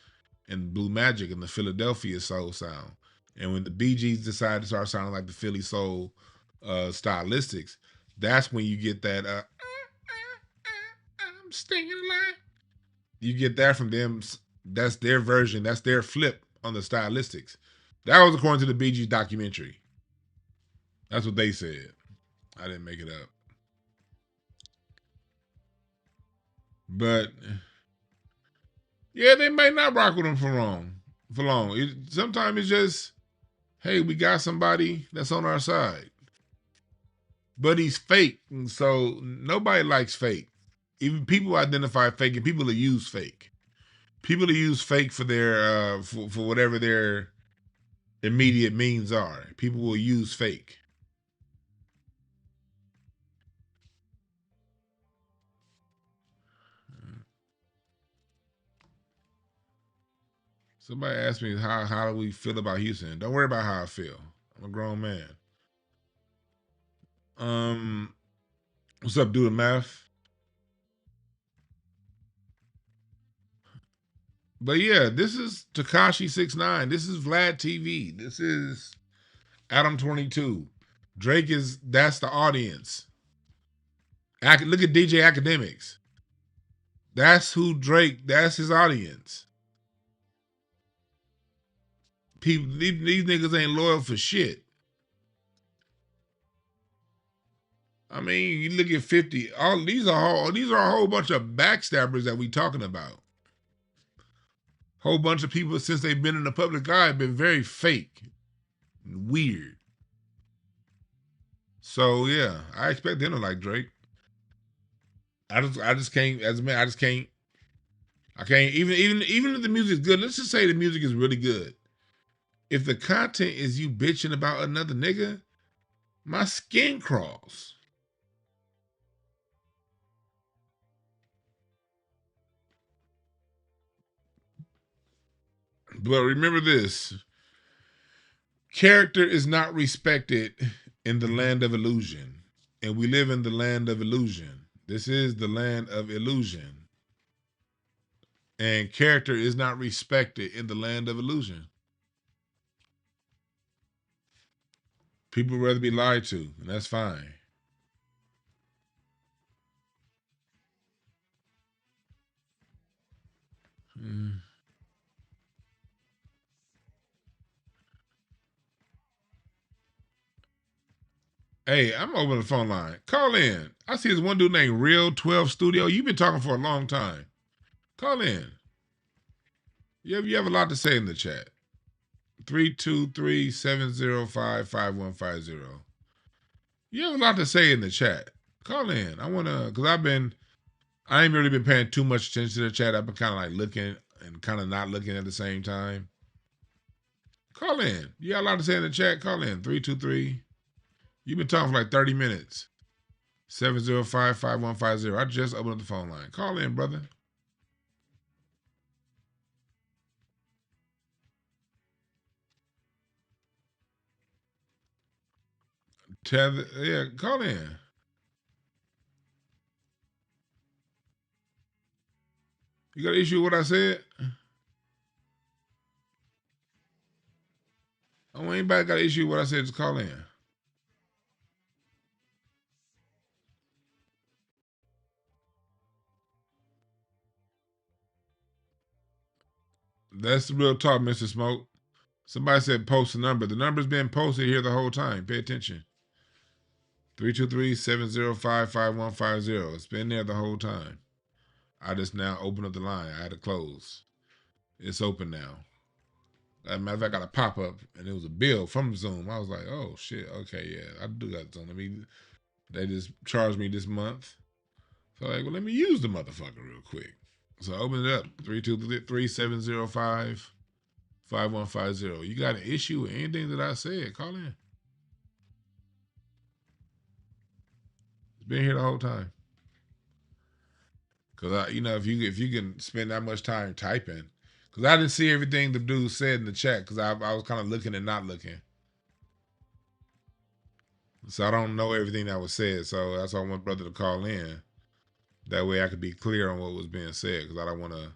and Blue Magic and the Philadelphia Soul sound. And when the BGs decided to start sounding like the Philly Soul Stylistics, that's when you get that I'm staying alive. You get that from them. That's their version. That's their flip on the Stylistics. That was according to the BG documentary. That's what they said. I didn't make it up. But yeah, they may not rock with them for long. Sometimes it's just, hey, we got somebody that's on our side. But he's fake, and so nobody likes fake. even people identify fake and people that use fake. People that use fake for their for whatever their immediate means are. People will use fake. Somebody asked me how do we feel about Houston. Don't worry about how I feel. I'm a grown man. What's up, do the math? But yeah, this is Tekashi 6ix9ine. This is Vlad TV. This is Adam 22. Drake that's the audience. Look at DJ Academics. That's who Drake. That's his audience. People, these niggas ain't loyal for shit. I mean, you look at 50. All these are a whole bunch of backstabbers that we talking about. Whole bunch of people since they've been in the public eye have been very fake, and weird. So yeah, I expect them to like Drake. I just can't. As a man, I just can't. I can't even if the music is good. Let's just say the music is really good. If the content is you bitching about another nigga, my skin crawls. But remember this: character is not respected in the land of illusion, and we live in the land of illusion. This is the land of illusion, and character is not respected in the land of illusion. People rather be lied to, and that's fine. Mm. Hey, I'm over the phone line. Call in. I see this one dude named Real 12 Studio. You've been talking for a long time. Call in. You have a lot to say in the chat. 323-705-5150. You have a lot to say in the chat. Call in. Because I ain't really been paying too much attention to the chat. I've been kind of like looking and kind of not looking at the same time. Call in. You got a lot to say in the chat. Call in. 323. You've been talking for like 30 minutes. 705-5150. I just opened up the phone line. Call in, brother. Call in. You got an issue with what I said? Oh, anybody got an issue with what I said, just call in. That's the real talk, Mr. Smoke. Somebody said post the number. The number's been posted here the whole time. Pay attention. 323-705-5150. It's been there the whole time. I just now opened up the line. I had to close. It's open now. As a matter of fact, I got a pop-up, and it was a bill from Zoom. I was like, oh, shit. Okay, yeah, I do got Zoom. They just charged me this month. So like, well, let me use the motherfucker real quick. So I opened it up. 323-705-5150. You got an issue with anything that I said, call in. It's been here the whole time. Cause if you can spend that much time typing, cause I didn't see everything the dude said in the chat, cause I was kind of looking and not looking, so I don't know everything that was said. So that's why I want brother to call in. That way I could be clear on what was being said, cause I don't want to.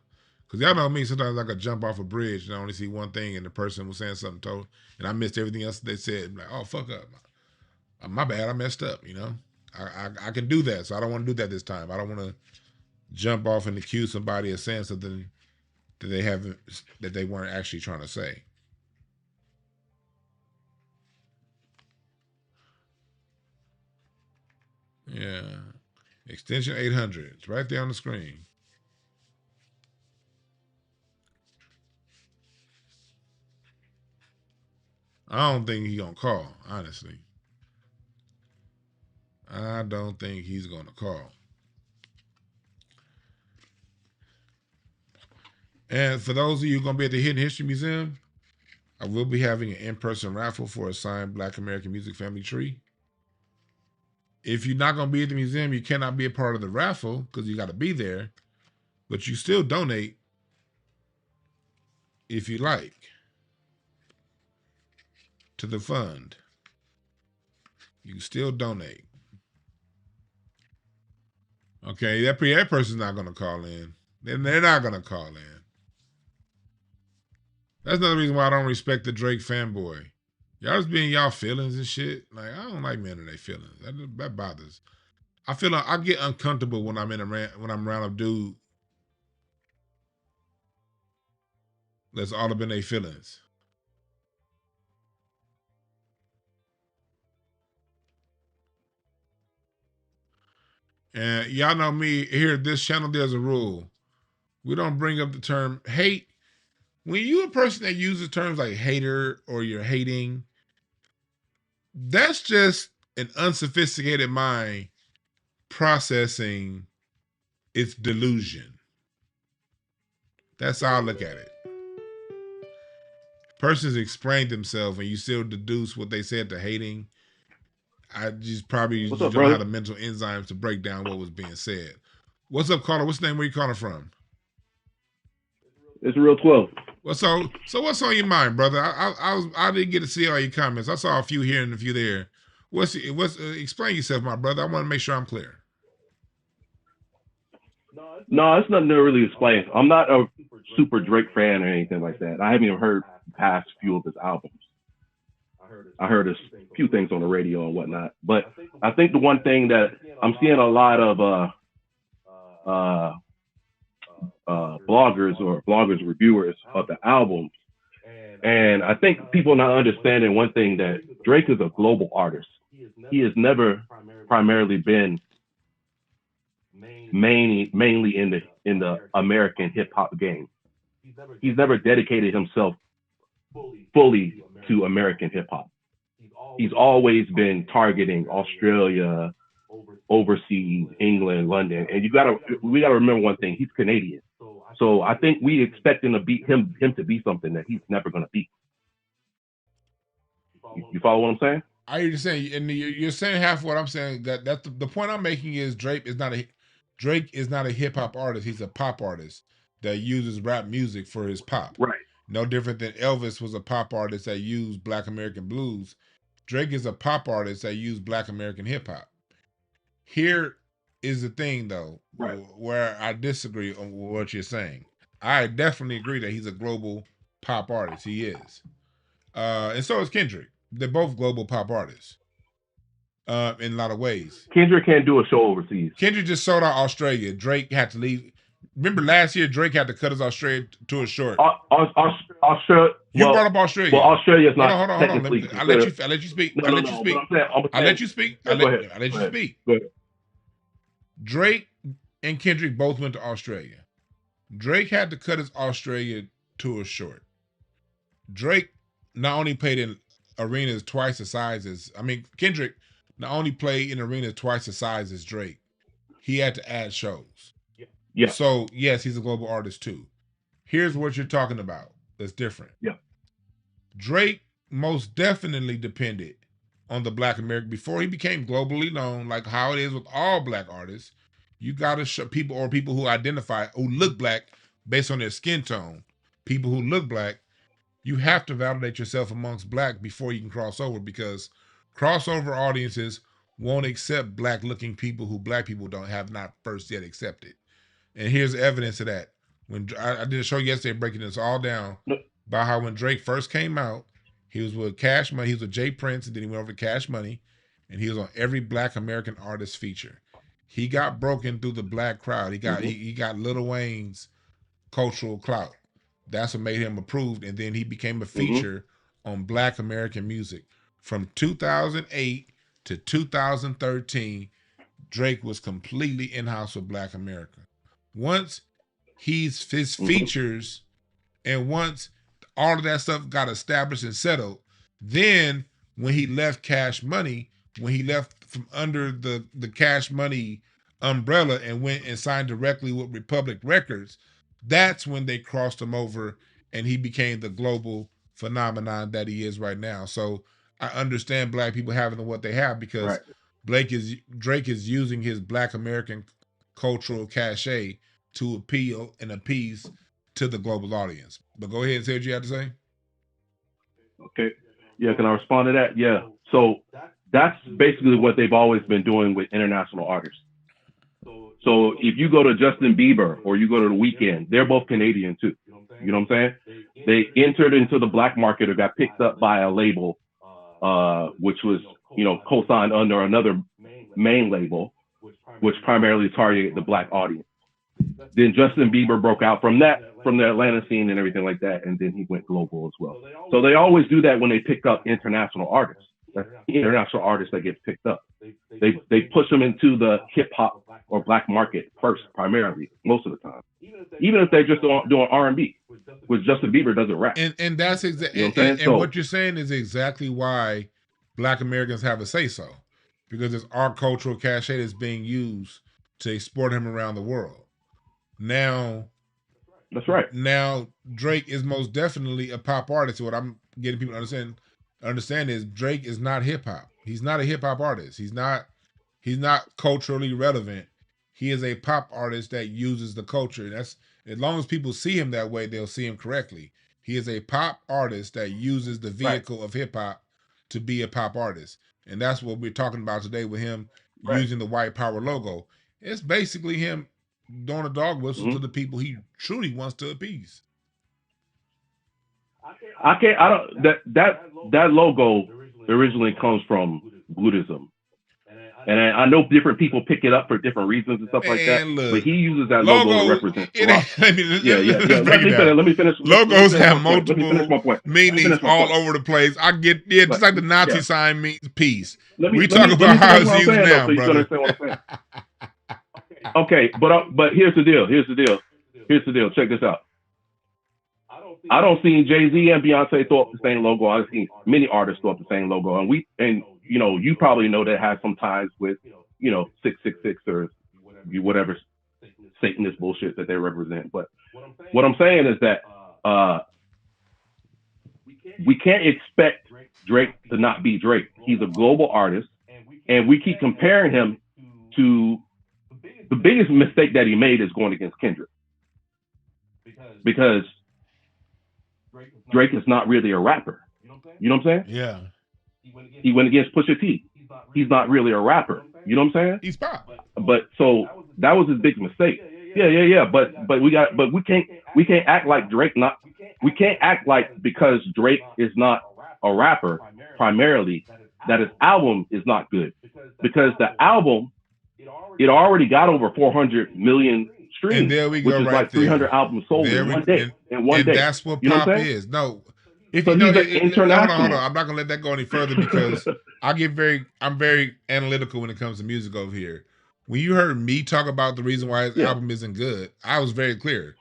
Cause y'all know me, sometimes I could jump off a bridge and I only see one thing, and the person was saying something total, and I missed everything else they said. I'm like, oh fuck up, my bad, I messed up. I can do that, so I don't want to do that this time. I don't want to jump off and accuse somebody of saying something that they weren't actually trying to say. Yeah. Extension 800. It's right there on the screen. I don't think he's gonna call, honestly. I don't think he's gonna call. And for those of you going to be at the Hidden History Museum, I will be having an in-person raffle for a signed Black American Music Family Tree. If you're not going to be at the museum, you cannot be a part of the raffle because you got to be there. But you still donate if you like to the fund. You still donate. Okay, that person's not going to call in. They're not going to call in. That's another reason why I don't respect the Drake fanboy. Y'all just being y'all feelings and shit. Like, I don't like men in their feelings. That bothers. I feel like I get uncomfortable when I'm around a dude that's all up in their feelings. And y'all know me here at this channel, there's a rule. We don't bring up the term hate. When you're a person that uses terms like hater or you're hating, that's just an unsophisticated mind processing its delusion. That's how I look at it. Persons explain themselves and you still deduce what they said to hating. I just probably don't have the mental enzymes to break down what was being said. What's up, caller? What's the name? Where you calling from? It's Real 12. Well, so what's on your mind, brother? I didn't get to see all your comments. I saw a few here and a few there. Explain yourself, my brother. I want to make sure I'm clear. No, it's nothing to really explain. I'm not a super Drake fan or anything like that. I haven't even heard past few of his albums. I heard a few things on the radio and whatnot. But I think the one thing that I'm seeing a lot of bloggers, reviewers of the albums. And I think people not understanding one thing, that Drake is a global artist. He has never primarily been mainly in the American hip hop game. He's never dedicated himself fully to American hip hop. He's always been targeting Australia, overseas, England, London. And we gotta remember one thing: he's Canadian. So I think we expect him to be something that he's never gonna be. You follow what I'm saying? I hear you saying, and you're saying half what I'm saying. That's the point I'm making is Drake is not a hip hop artist. He's a pop artist that uses rap music for his pop. Right. No different than Elvis was a pop artist that used Black American blues. Drake is a pop artist that used Black American hip hop. Here is the thing, though, right, where I disagree on what you're saying. I definitely agree that he's a global pop artist. He is. And so is Kendrick. They're both global pop artists in a lot of ways. Kendrick can't do a show overseas. Kendrick just sold out Australia. Drake had to leave. Remember last year, Drake had to cut his Australia tour short. Australia. You brought up Australia. Well, Australia's not. Hold on. I'll let you speak. I'll let you speak. Drake and Kendrick both went to Australia. Drake had to cut his Australia tour short. Drake not only played in arenas twice the size as, Kendrick not only played in arenas twice the size as Drake, he had to add shows. Yeah. So, yes, he's a global artist too. Here's what you're talking about that's different. Yeah. Drake most definitely depended on the Black American before he became globally known, like how it is with all Black artists. You got to show people who identify, who look Black based on their skin tone. People who look Black, you have to validate yourself amongst Black before you can cross over, because crossover audiences won't accept Black-looking people who Black people have not first yet accepted. And here's evidence of that. When I did a show yesterday breaking this all down about how when Drake first came out, he was with Cash Money, he was with Jay Prince, and then he went over to Cash Money, and he was on every Black American artist feature. He got broken through the Black crowd. He got Lil Wayne's cultural clout. That's what made him approved, and then he became a feature on Black American music. From 2008 to 2013, Drake was completely in-house with Black America. Once his features and once all of that stuff got established and settled, then when he left Cash Money, when he left from under the Cash Money umbrella and went and signed directly with Republic Records, That's when they crossed him over and he became the global phenomenon that he is right now. So I understand black people having what they have because Drake is using his black American cultural cachet to appeal and appease to the global audience. But go ahead and say what you have to say. Okay. Yeah, can I respond to that? Yeah. So that's basically what they've always been doing with international artists. So if you go to Justin Bieber or you go to The Weeknd, they're both Canadian too. You know what I'm saying? They entered into the black market or got picked up by a label, which was, co-signed under another main label, which primarily targeted the black audience. Then Justin Bieber broke out from the Atlanta scene and everything like that, and then he went global as well. So they always do that when they pick up international artists. That's international artists that get picked up. They push them into the hip hop or black market first, primarily, most of the time. Even if they're just doing R&B, which Justin Bieber doesn't rap. And that's exactly, and what you're saying is exactly why black Americans have a say so, because it's our cultural cachet that's being used to export him around the world. Now, that's right. Now Drake is most definitely a pop artist. What I'm getting people to understand is Drake is not hip hop. He's not a hip hop artist. He's not culturally relevant. He is a pop artist that uses the culture. That's, as long as people see him that way, they'll see him correctly. He is a pop artist that uses the vehicle of hip hop to be a pop artist. And that's what we're talking about today with him using the white power logo. It's basically him doing a dog whistle to the people he truly wants to appease. That logo originally comes from Buddhism. And I know different people pick it up for different reasons and stuff like that. Look, but he uses that logo to represent. Let me finish. Logos have multiple meanings all over the place. I get just like the Nazi sign means peace. We talk about how it's used now, brother. Okay, but here's the deal. Check this out. I don't see Jay-Z and Beyonce throw up the same logo. I've seen many artists throw up the same logo, and you probably know that has some ties with 666 or whatever Satanist bullshit that they represent. But what I'm saying is that we can't expect Drake to not be Drake. He's a global artist, and we keep comparing him to the biggest mistake that he made is going against Kendrick, because Drake is not really a rapper. You know what I'm saying? Yeah. He went against Pusha T. He's not really a rapper. You know what I'm saying? He's pop. But so that was his big mistake. Yeah. But we can't act like Drake not. We can't act like because Drake is not a rapper primarily that his album is not good, because the album, it already got over 400 million streams, and there we go, which is right like 300 there. albums sold in one day. And that's what pop is. No, if so hold on. I'm not gonna let that go any further because I'm very analytical when it comes to music over here. When you heard me talk about the reason why his album isn't good, I was very clear.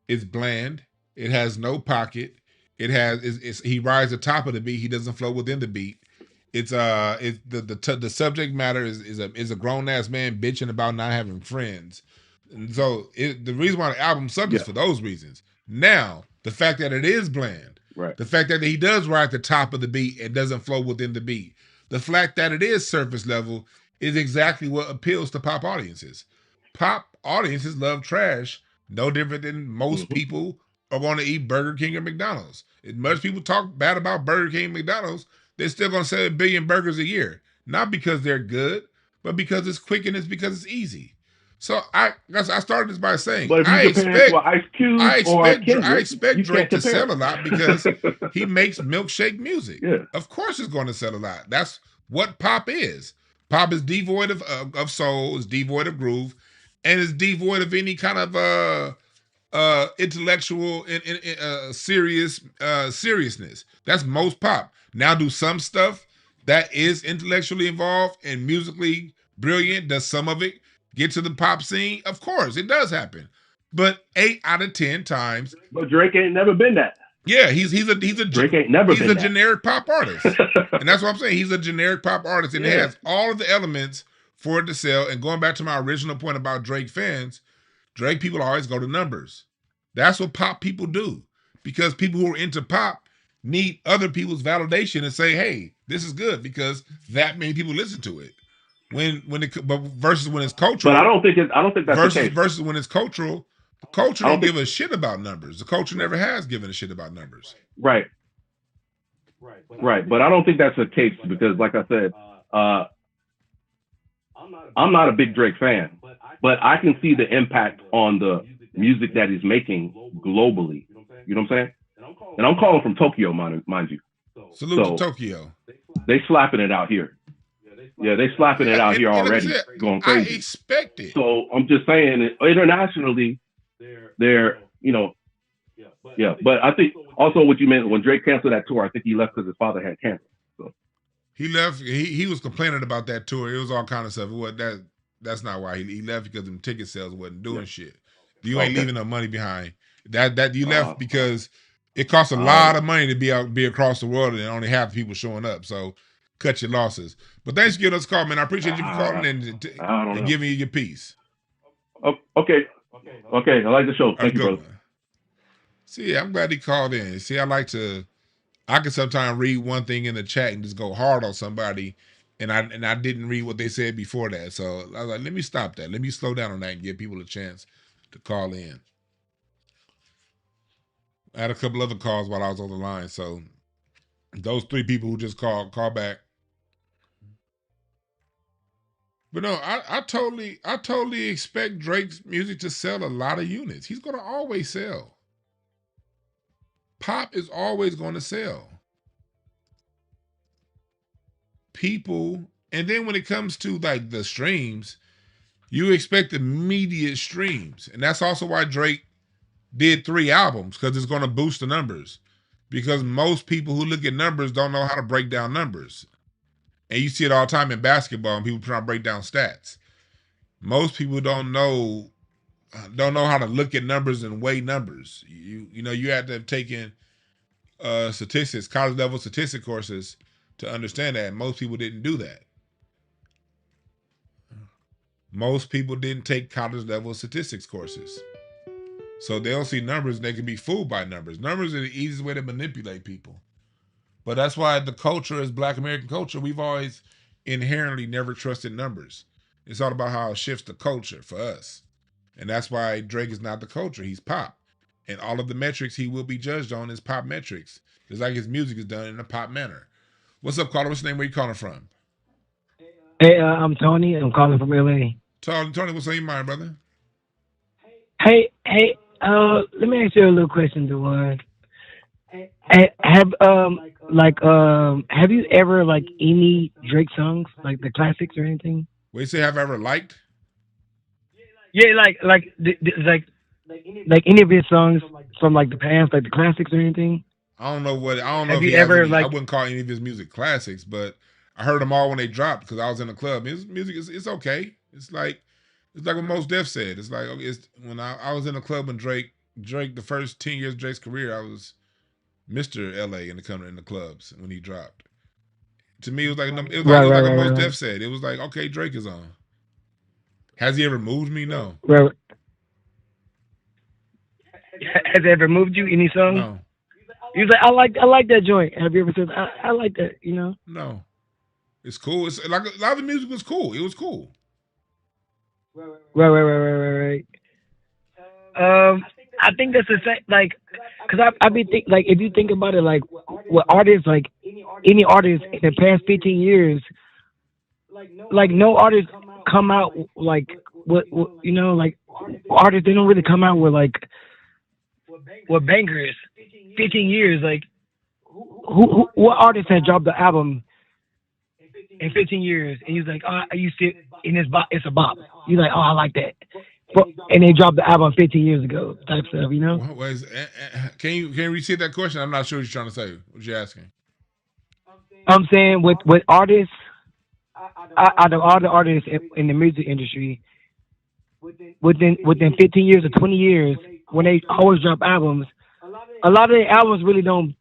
It's bland. It has no pocket. He rides the top of the beat. He doesn't flow within the beat. The subject matter is a grown ass man bitching about not having friends, and so the reason why the album sucks is for those reasons. Now the fact that it is bland, the fact that he does ride the top of the beat and doesn't flow within the beat, the fact that it is surface level is exactly what appeals to pop audiences. Pop audiences love trash, no different than most people are going to eat Burger King or McDonald's. As much people talk bad about Burger King and McDonald's, they're still going to sell 1 billion burgers a year. Not because they're good, but because it's quick and it's because it's easy. So I started this by saying, I expect Drake to sell a lot because he makes milkshake music. Yeah. Of course it's going to sell a lot. That's what pop is. Pop is devoid of soul, is devoid of groove, and is devoid of any kind of intellectual and seriousness. That's most pop. Now, do some stuff that is intellectually involved and musically brilliant, does some of it get to the pop scene? Of course, it does happen. But 8 out of 10 times. But Drake ain't never been that. Yeah, he's a Drake ain't never been a generic pop artist. And that's what I'm saying. He's a generic pop artist. And it has all of the elements for it to sell. And going back to my original point about Drake fans, Drake people always go to numbers. That's what pop people do, because people who are into pop need other people's validation and say, "Hey, this is good," because that many people listen to it. But versus when it's cultural, But I don't think that's the case. versus when it's cultural, the culture I don't don't give think a shit about numbers. The culture never has given a shit about numbers. right, right. But I don't think that's the case because, like I said, I'm not a big Drake fan, but I can see the impact on the music that he's making globally. You know what I'm saying? And I'm calling from Tokyo, mind you. Salute So to Tokyo. they slapping it out here. Yeah, they slapping it out here and like I already, said, going I crazy. expect it. So I'm just saying, internationally, they're, you know, yeah. But I think also what you meant when Drake canceled that tour, I think he left because his father had cancer. So He left. He was complaining about that tour. It was all kind of stuff. That's not why he left, because them ticket sales wasn't doing shit. You ain't leaving no money behind. That you left because it costs a lot of money to be across the world and only half the people showing up. So cut your losses. But thanks for giving us a call, man. I appreciate you for calling and giving you your piece. Okay. I like the show. Thank you, brother. See, I'm glad he called in. See, I can sometimes read one thing in the chat and just go hard on somebody, and I didn't read what they said before that. So I was like, let me stop that. Let me slow down on that and give people a chance to call in. I had a couple other calls while I was on the line, so those 3 people who just call back. But no, I totally expect Drake's music to sell a lot of units. He's gonna always sell. Pop is always going to sell. People, and then when it comes to like the streams, you expect immediate streams. And that's also why Drake did 3 albums, because it's going to boost the numbers. Because most people who look at numbers don't know how to break down numbers. And you see it all the time in basketball and people trying to break down stats. Most people don't know how to look at numbers and weigh numbers. You have to have taken statistics, college level statistic courses to understand that. Most people didn't do that. Most people didn't take college level statistics courses. So they'll see numbers and they can be fooled by numbers. Numbers are the easiest way to manipulate people. But that's why the culture is Black American culture. We've always inherently never trusted numbers. It's all about how it shifts the culture for us. And that's why Drake is not the culture. He's pop. And all of the metrics he will be judged on is pop metrics. Just like his music is done in a pop manner. What's up, caller? What's your name? Where you calling from? Hey, I'm Tony. I'm calling from LA. Tony, what's on your mind, brother? Hey, let me ask you a little question, Dwann. Have you ever like any Drake songs, like the classics or anything? What you say? Have I ever liked? Yeah, like any of his songs from like the past, like the classics or anything. I don't know Have if you he has ever any, like? I wouldn't call any of his music classics, but I heard them all when they dropped because I was in the club. His music it's okay. It's like what Mos Def said. It's like, okay, when I was in the club when Drake the first 10 years of Drake's career, I was Mr. LA in the clubs when he dropped. To me, it was like what Mos Def said. It was like, okay, Drake is on. Has he ever moved me? No. Right. Has it ever moved you? Any song? No. He's like, I like that joint. Have you ever said, I like that? You know? No. It's cool. It's like a lot of the music was cool. It was cool. Right. I think that's the same. Like, cause I be think like if you think about it, like what artists, like any artist in the past 15 years, like no artist come out like what you know, like artists, they don't really come out with like what bangers. 15 years, like what artist has dropped the album in 15 years and he's like, oh, you see it in this bop, it's a bop. You're like, oh, I like that. But, and they dropped the album 15 years ago, type stuff, you know? Can you repeat that question? I'm not sure what you're trying to say. What you asking? I'm saying with artists, out of all the artists in the music industry, within 15 years or 20 years, when they always drop albums, a lot of the albums really don't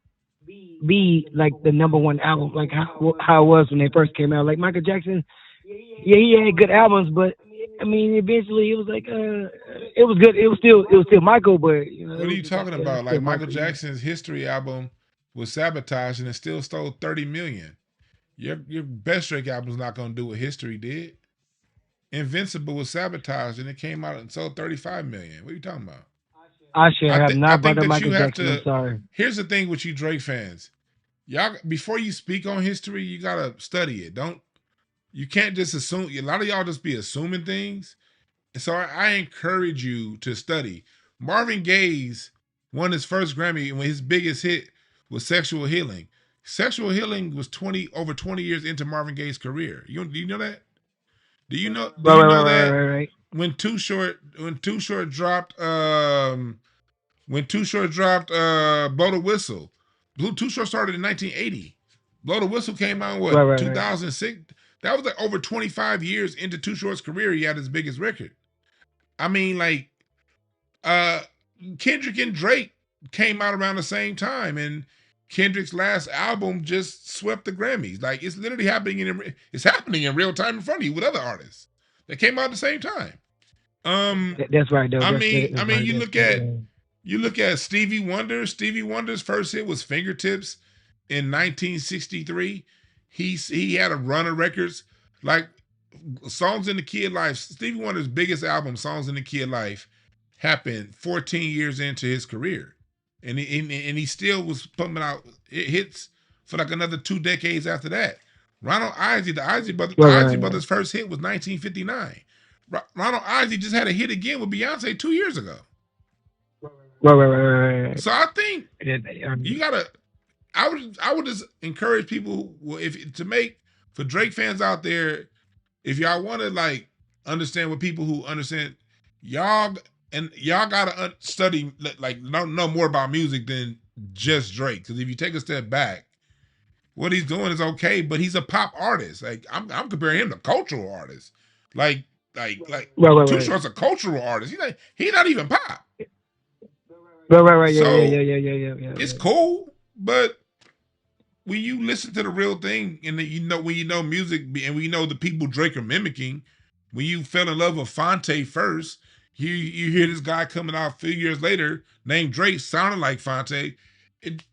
be like the number one album, like how it was when they first came out. Like Michael Jackson, yeah, he had good albums, but I mean, eventually it was like, it was good. It was still Michael, but What it are was you just like, talking yeah, it's about? still Like Michael Michael. Jackson's History album was sabotaged and it still stole 30 million. Your best Drake album's not gonna do what History did. Invincible was sabotaged and it came out and sold 35 million. What are you talking about? I should have I not brought think up that you Michael have Jackson. I'm to. sorry. Here's the thing with you Drake fans, y'all before you speak on History, you gotta study it. Don't you can't just assume. A lot of y'all just be assuming things. And so I encourage you to study. Marvin Gaye's won his first Grammy when his biggest hit was "Sexual Healing." "Sexual Healing" was 20 years into Marvin Gaye's career. Do you know that? Do Right, you right, right, know right, that right, right. when Too Short dropped Blow the Whistle. Blue Too Short started in 1980. Blow the Whistle came out in Right, what, right, right. 2006? That was like over 25 years into Too Short's career. He had his biggest record. I mean, like, uh, Kendrick and Drake came out around the same time, and Kendrick's last album just swept the Grammys. Like, it's literally it's happening in real time in front of you with other artists that came out at the same time. That's right, though. I That's mean, right. you look at Stevie Wonder. Stevie Wonder's first hit was "Fingertips" in 1963. He had a run of records like "Songs in the Key of Life." Stevie Wonder's biggest album, "Songs in the Key of Life," happened 14 years into his career, and he still was pumping out hits for like another 2 decades after that. Ronald Isley, the Right, right, Isley right, right. Brothers' first hit was 1959. Ronald Isley just had a hit again with Beyonce 2 years ago. Right, right, right, right, right. So I think Yeah, you gotta. I would just encourage people if to make for Drake fans out there, if y'all want to like understand what people who understand y'all y'all gotta study like know more about music than just Drake. Because if you take a step back, what he's doing is okay, but he's a pop artist. Like I'm comparing him to cultural artists. Like right, right, Too right. Short's a cultural artist. He's not even pop. Right, right, right. Yeah, yeah, yeah, So yeah, yeah, yeah, yeah, it's yeah. cool, but when you listen to the real thing and then when you know music and we know the people Drake are mimicking, when you fell in love with Fonte first, you hear this guy coming out a few years later named Drake sounding like Fonte. It,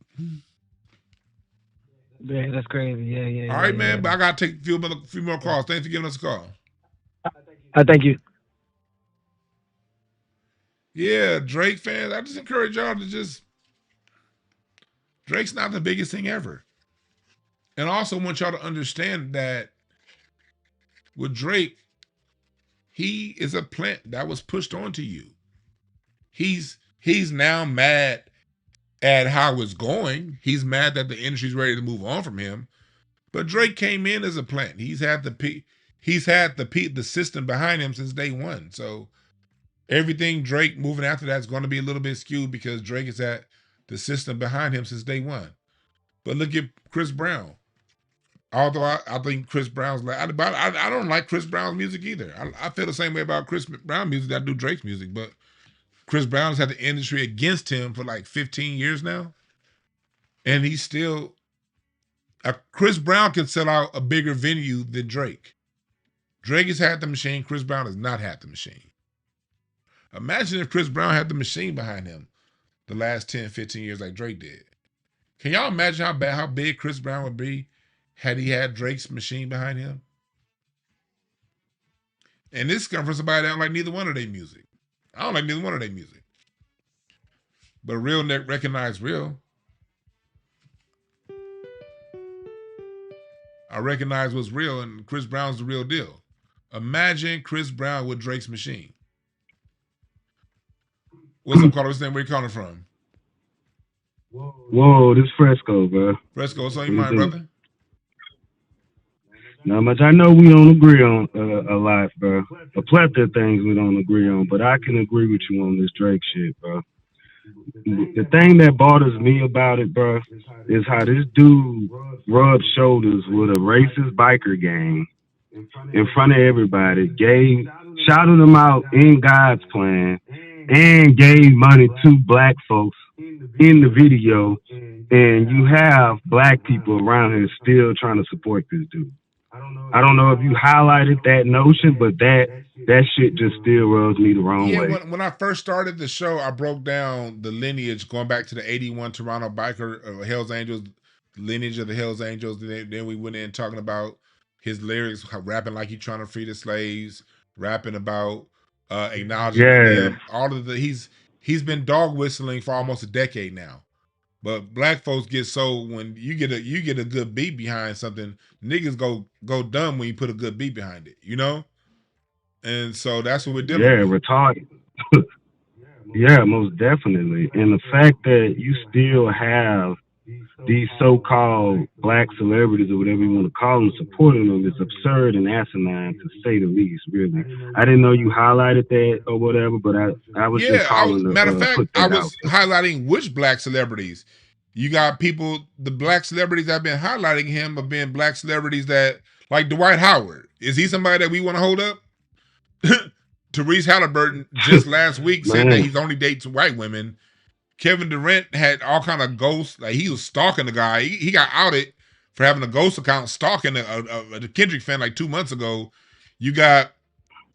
Yeah, that's crazy. Yeah, yeah, all yeah, right, yeah. man, but I gotta take a few more calls. Thanks for giving us a call. I thank you. Yeah, Drake fans, I just encourage y'all to just Drake's not the biggest thing ever. And I also want y'all to understand that with Drake, he is a plant that was pushed onto you. He's now mad at how it's going. He's mad that the industry's ready to move on from him. But Drake came in as a plant. He's had the system behind him since day one. So everything Drake moving after that is going to be a little bit skewed because Drake has had the system behind him since day one. But look at Chris Brown. Although I think Chris Brown's like, I don't like Chris Brown's music either. I feel the same way about Chris Brown music that I do Drake's music. But Chris Brown's had the industry against him for like 15 years now, and he's still. Chris Brown can sell out a bigger venue than Drake. Drake has had the machine. Chris Brown has not had the machine. Imagine if Chris Brown had the machine behind him the last 10, 15 years like Drake did. Can y'all imagine how big Chris Brown would be had he had Drake's machine behind him? And this comes from somebody that don't like neither one of their music. I don't like neither one of their music. But real recognize real. I recognize what's real, and Chris Brown's the real deal. Imagine Chris Brown with Drake's machine. What's up, caller? What's the name? Where you calling from? Whoa, this Fresco, bro. Fresco, what's on your mind, brother? Not much. I know we don't agree on a lot, bro. A plethora of things we don't agree on, but I can agree with you on this Drake shit, bro. The thing that bothers me about it, bro, is how this dude rubbed shoulders with a racist biker gang in front of everybody, shouted them out in God's plan, and gave money to black folks in the video, and you have black people around here still trying to support this dude. I don't know if you highlighted that notion, but that shit just still rubs me the wrong Yeah, way. when I first started the show, I broke down the lineage going back to the '81 Toronto biker Hell's Angels lineage of the Hell's Angels. Then we went in talking about his lyrics, rapping like he's trying to free the slaves, rapping about acknowledging Yeah, them. All of the he's been dog whistling for almost a decade now. But black folks get so when you get a good beat behind something, niggas go dumb when you put a good beat behind it, you know? And so that's what we're dealing yeah, with. retarded. Yeah, most definitely. And the fact that you still have these so-called black celebrities or whatever you want to call them supporting them is absurd and asinine to say the least. Really, I didn't know you highlighted that or whatever, but I was just Yeah, calling matter of to fact, put I that out was there. highlighting which black celebrities. You got people, the black celebrities that have been highlighting him have been black celebrities that, like Dwight Howard. Is he somebody that we want to hold up? Therese Halliburton just last week said that Man, he's only dates white women. Kevin Durant had all kind of ghosts, like he was stalking the guy. He got outed for having a ghost account stalking a Kendrick fan like 2 months ago. You got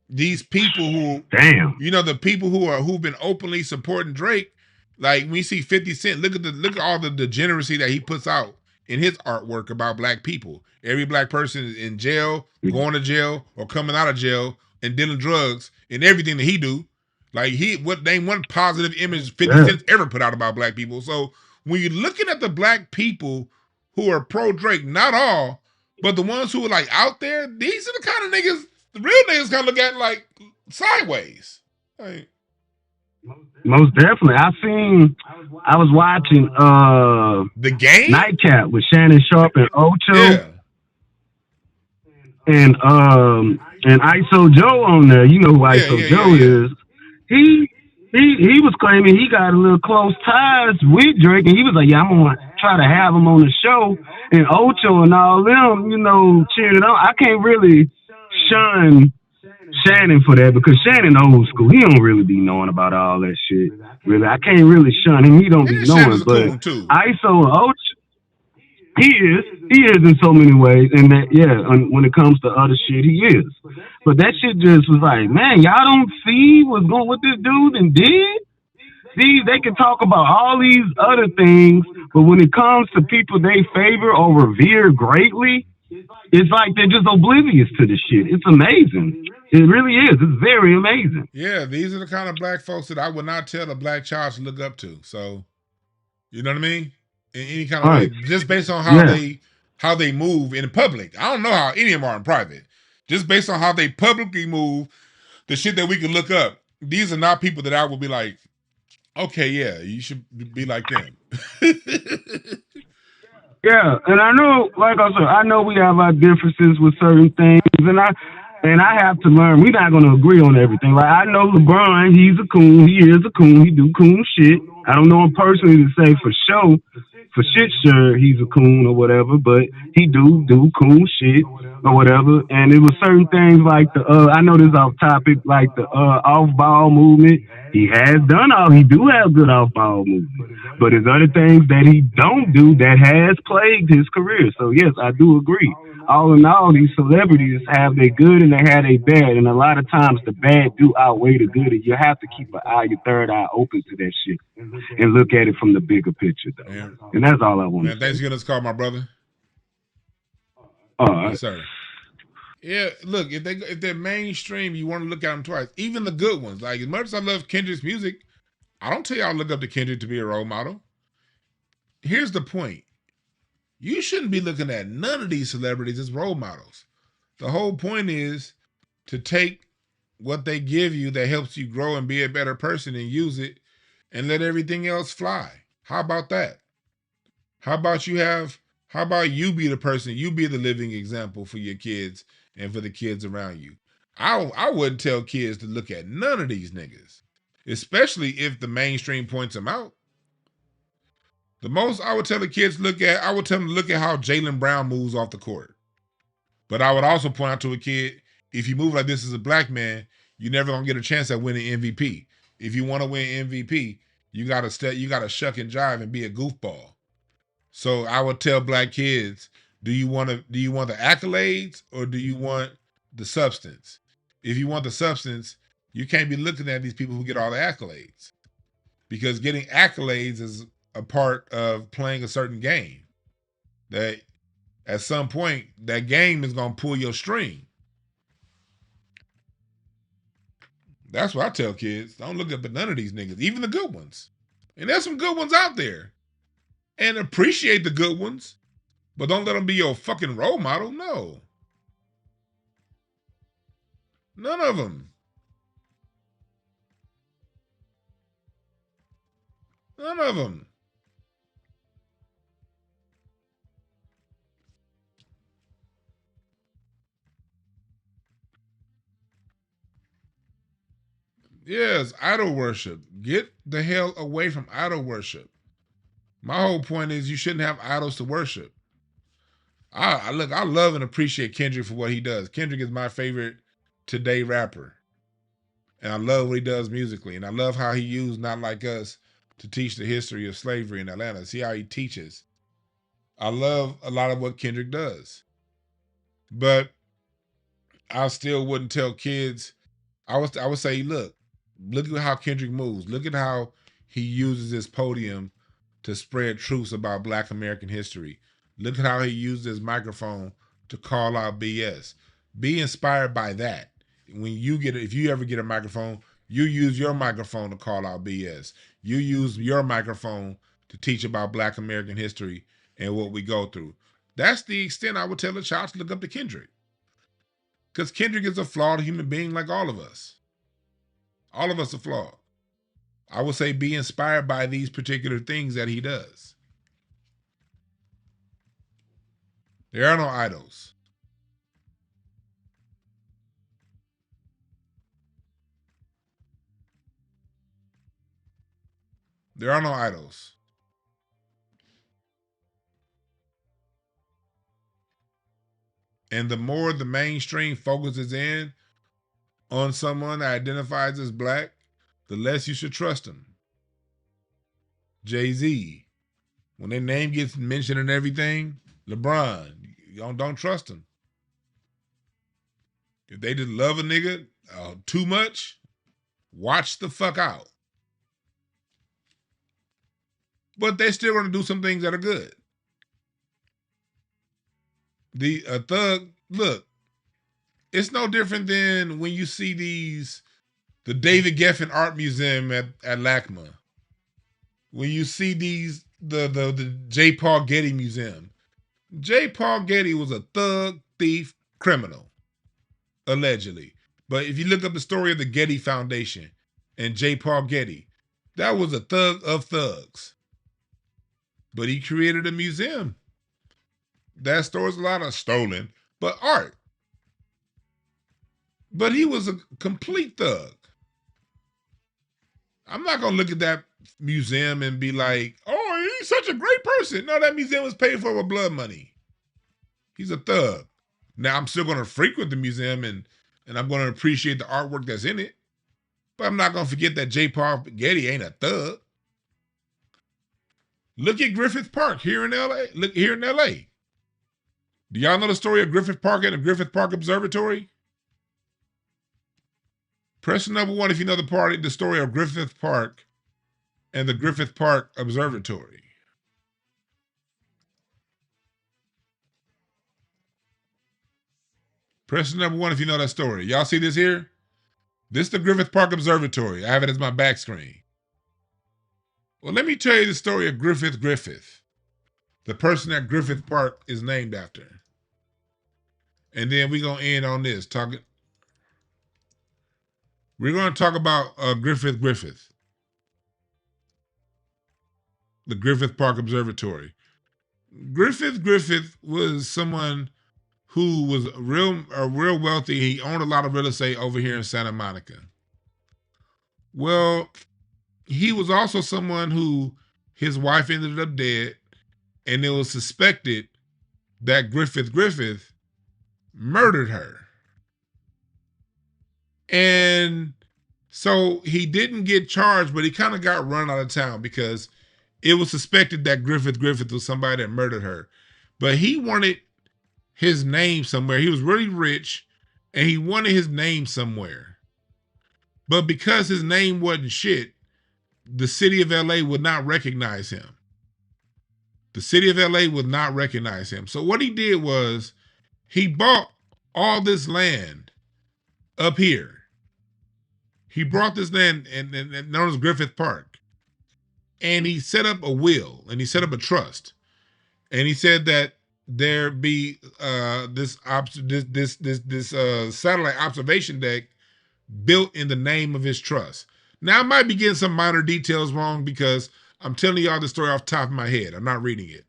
these people who, damn. you know, the people who've been openly supporting Drake. Like we see 50 Cent, look at all the degeneracy that he puts out in his artwork about black people. Every black person in jail, going to jail, or coming out of jail and dealing drugs and everything that he do. Like what name one positive image 50 Yeah, Cent ever put out about black people. So when you're looking at the black people who are pro Drake, not all, but the ones who are like out there, these are the kind of niggas, the real niggas kind of look at like sideways. Like, most definitely. I was watching the game? Nightcap with Shannon Sharp and Ocho Yeah. and ISO Joe on there. You know who ISO Joe Yeah. is. He was claiming he got a little close ties with Drake, and he was like, "Yeah, I'm gonna try to have him on the show." And Ocho and all them, you know, cheering it on. I can't really shun Shannon for that because Shannon old school. He don't really be knowing about all that shit. Really, I can't really shun him. He don't be knowing. Shannon's a But coon too. ISO and Ocho. He is in so many ways, and that when it comes to other shit, he is. But that shit just was like, man, y'all don't see what this dude and did. They can talk about all these other things, but when it comes to people they favor or revere greatly, it's like they're just oblivious to the shit. It's amazing. It really is. It's very amazing. Yeah, these are the kind of black folks that I would not tell a black child to look up to. So, you know what I mean? In any kind of way, just based on how they move in public. I don't know how any of them are in private. Just based on how they publicly move, the shit that we can look up. These are not people that I would be like, okay, yeah, you should be like them. Yeah, and I know, like I said, I know we have our differences with certain things, and I have to learn. We're not going to agree on everything. Like I know LeBron, he's a coon. He is a coon. He do coon shit. I don't know him personally to say for shit sure he's a coon or whatever, but he do coon shit or whatever. And it was certain things like I know this off topic, like the off ball movement. He do have good off ball movement, but there's other things that he don't do that has plagued his career. So yes, I do agree. All in all, these celebrities have their good and they have their bad, and a lot of times the bad do outweigh the good, and you have to keep your third eye open to that shit and look at it from the bigger picture, though. Yeah. And that's all I want. Man, thanks for getting this call, my brother. All right, yes, sir. Yeah, look, if they're mainstream, you want to look at them twice. Even the good ones. Like as much as I love Kendrick's music, I don't tell y'all to look up to Kendrick to be a role model. Here's the point. You shouldn't be looking at none of these celebrities as role models. The whole point is to take what they give you that helps you grow and be a better person and use it and let everything else fly. How about that? How about you be the person, you be the living example for your kids and for the kids around you. I wouldn't tell kids to look at none of these niggas, especially if the mainstream points them out. The most I would tell the kids I would tell them to look at how Jaylen Brown moves off the court. But I would also point out to a kid, if you move like this as a black man, you're never gonna get a chance at winning MVP. If you want to win MVP, you gotta shuck and jive and be a goofball. So I would tell black kids, Do you want the accolades or do you want the substance? If you want the substance, you can't be looking at these people who get all the accolades, because getting accolades is a part of playing a certain game. That at some point that game is gonna pull your string. That's what I tell kids. Don't look up at none of these niggas, even the good ones. And there's some good ones out there. And appreciate the good ones, but don't let them be your fucking role model. No. None of them. None of them. Yes, idol worship. Get the hell away from idol worship. My whole point is you shouldn't have idols to worship. I love and appreciate Kendrick for what he does. Kendrick is my favorite today rapper. And I love what he does musically. And I love how he used Not Like Us to teach the history of slavery in Atlanta. See how he teaches. I love a lot of what Kendrick does. But I still wouldn't tell kids. I would say, look at how Kendrick moves. Look at how he uses his podium to spread truths about Black American history. Look at how he uses his microphone to call out BS. Be inspired by that. If you ever get a microphone, you use your microphone to call out BS. You use your microphone to teach about Black American history and what we go through. That's the extent I would tell a child to look up to Kendrick. Because Kendrick is a flawed human being like all of us. All of us are flawed. I would say be inspired by these particular things that he does. There are no idols. There are no idols. And the more the mainstream focuses in on someone that identifies as Black, the less you should trust them. Jay-Z, when their name gets mentioned and everything, LeBron, don't trust them. If they just love a nigga too much, watch the fuck out. But they're still going to do some things that are good. The thug, look, it's no different than when you see the David Geffen Art Museum at LACMA. When you see the J. Paul Getty Museum. J. Paul Getty was a thug, thief, criminal, allegedly. But if you look up the story of the Getty Foundation and J. Paul Getty, that was a thug of thugs. But he created a museum that stores a lot of stolen, but art. But he was a complete thug. I'm not going to look at that museum and be like, oh, he's such a great person. No, that museum was paid for with blood money. He's a thug. Now, I'm still going to frequent the museum and I'm going to appreciate the artwork that's in it. But I'm not going to forget that J. Paul Getty ain't a thug. Look at Griffith Park here in LA. Look here in LA. Do y'all know the story of Griffith Park and the Griffith Park Observatory? Press number 1 if you know the story of Griffith Park and the Griffith Park Observatory. Press number 1 if you know that story. Y'all see this here? This is the Griffith Park Observatory. I have it as my back screen. Well, let me tell you the story of Griffith, the person that Griffith Park is named after. And then we're going to end on this. We're going to talk about Griffith, the Griffith Park Observatory. Griffith was someone who was real wealthy. He owned a lot of real estate over here in Santa Monica. Well, he was also someone who his wife ended up dead, and it was suspected that Griffith murdered her. And so he didn't get charged, but he kind of got run out of town because it was suspected that Griffith was somebody that murdered her. But he wanted his name somewhere. He was really rich and he wanted his name somewhere. But because his name wasn't shit, the city of LA would not recognize him. The city of LA would not recognize him. So what he did was he bought all this land up here. He brought this land and known as Griffith Park. And he set up a will and he set up a trust. And he said that there be this satellite observation deck built in the name of his trust. Now I might be getting some minor details wrong because I'm telling y'all the story off the top of my head. I'm not reading it.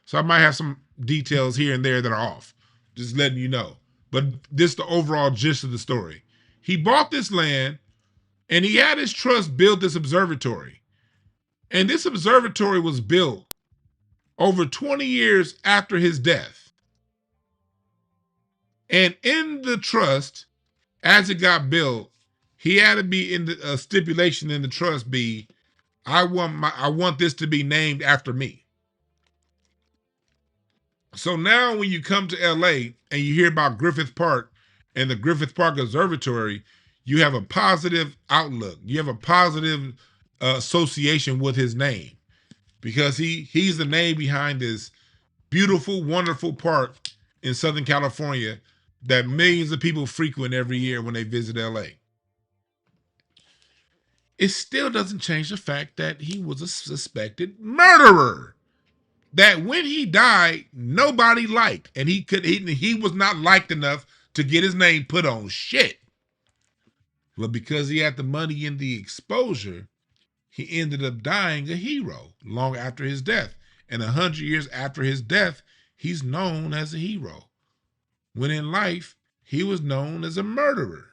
So I might have some details here and there that are off. Just letting you know. But this is the overall gist of the story. He bought this land and he had his trust build this observatory. And this observatory was built over 20 years after his death. And in the trust, as it got built, he had to be in the stipulation in the trust be, I want this to be named after me. So now when you come to LA and you hear about Griffith Park and the Griffith Park Observatory, you have a positive outlook. You have a positive association with his name because he's the name behind this beautiful, wonderful park in Southern California that millions of people frequent every year when they visit LA. It still doesn't change the fact that he was a suspected murderer. That when he died, nobody liked, and he was not liked enough to get his name put on shit. But because he had the money and the exposure, he ended up dying a hero long after his death. And 100 years after his death, he's known as a hero. When in life, he was known as a murderer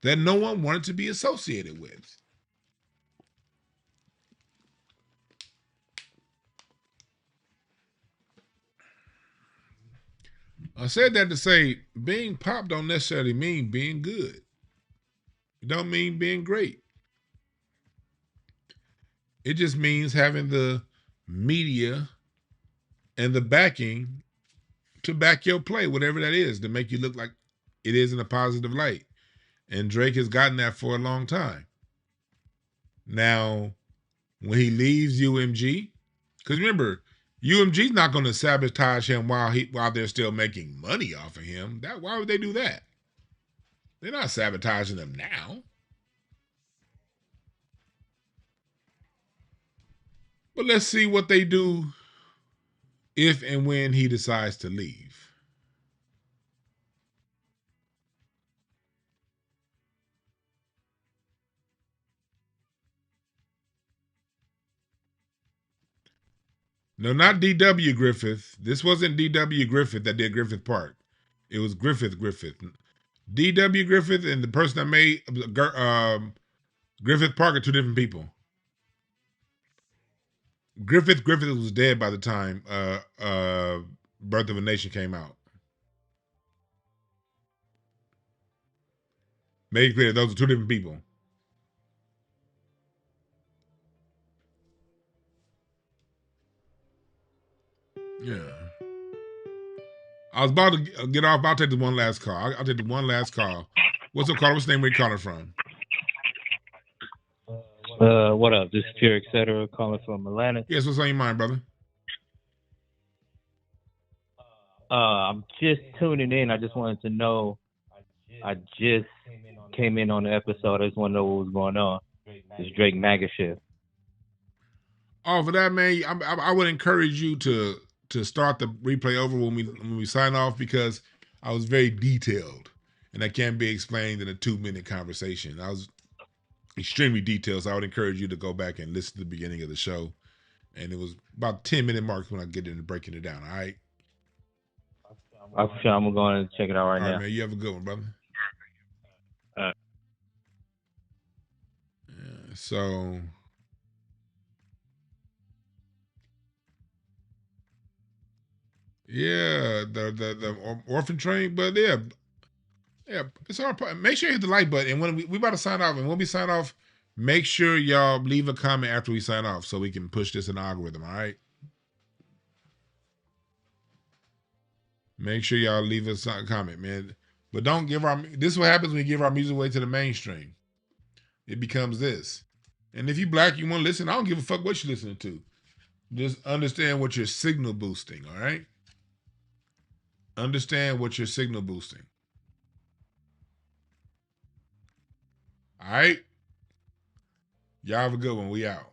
that no one wanted to be associated with. I said that to say being pop don't necessarily mean being good. It don't mean being great. It just means having the media and the backing to back your play, whatever that is, to make you look like it is in a positive light. And Drake has gotten that for a long time. Now, when he leaves UMG, because remember, UMG's not going to sabotage him while they're still making money off of him. Why would they do that? They're not sabotaging him now. But let's see what they do if and when he decides to leave. No, not D.W. Griffith. This wasn't D.W. Griffith that did Griffith Park. It was Griffith. D.W. Griffith and the person that made Griffith Park are two different people. Griffith was dead by the time Birth of a Nation came out. Make it clear, those are two different people. Yeah. I was about to get off. I'll take the one last call. I'll take the one last call. What's up, caller? What's the name? Where you calling from? What up? This is Pure Etc. calling from Atlanta. Yes, what's on your mind, brother? I'm just tuning in. I just wanted to know. I just came in on the episode. I just want to know what was going on. This Drake MAGA shit. Oh, for that, man, I would encourage you to start the replay over when we sign off because I was very detailed and that can't be explained in a 2-minute conversation. I was extremely detailed, so I would encourage you to go back and listen to the beginning of the show. And it was about 10-minute marks when I get into breaking it down. All right. I'm going to check it out right now. All right, man. You have a good one, brother. Yeah, so. Yeah, the orphan train, but yeah, it's our part. Make sure you hit the like button. And when we about to sign off, and when we sign off, make sure y'all leave a comment after we sign off so we can push this in the algorithm. All right. Make sure y'all leave us a comment, man. But don't give our. This is what happens when you give our music away to the mainstream. It becomes this. And if you black, you want to listen, I don't give a fuck what you're listening to. Just understand what you're signal boosting, all right? Understand what you're signal boosting. All right? Y'all have a good one. We out.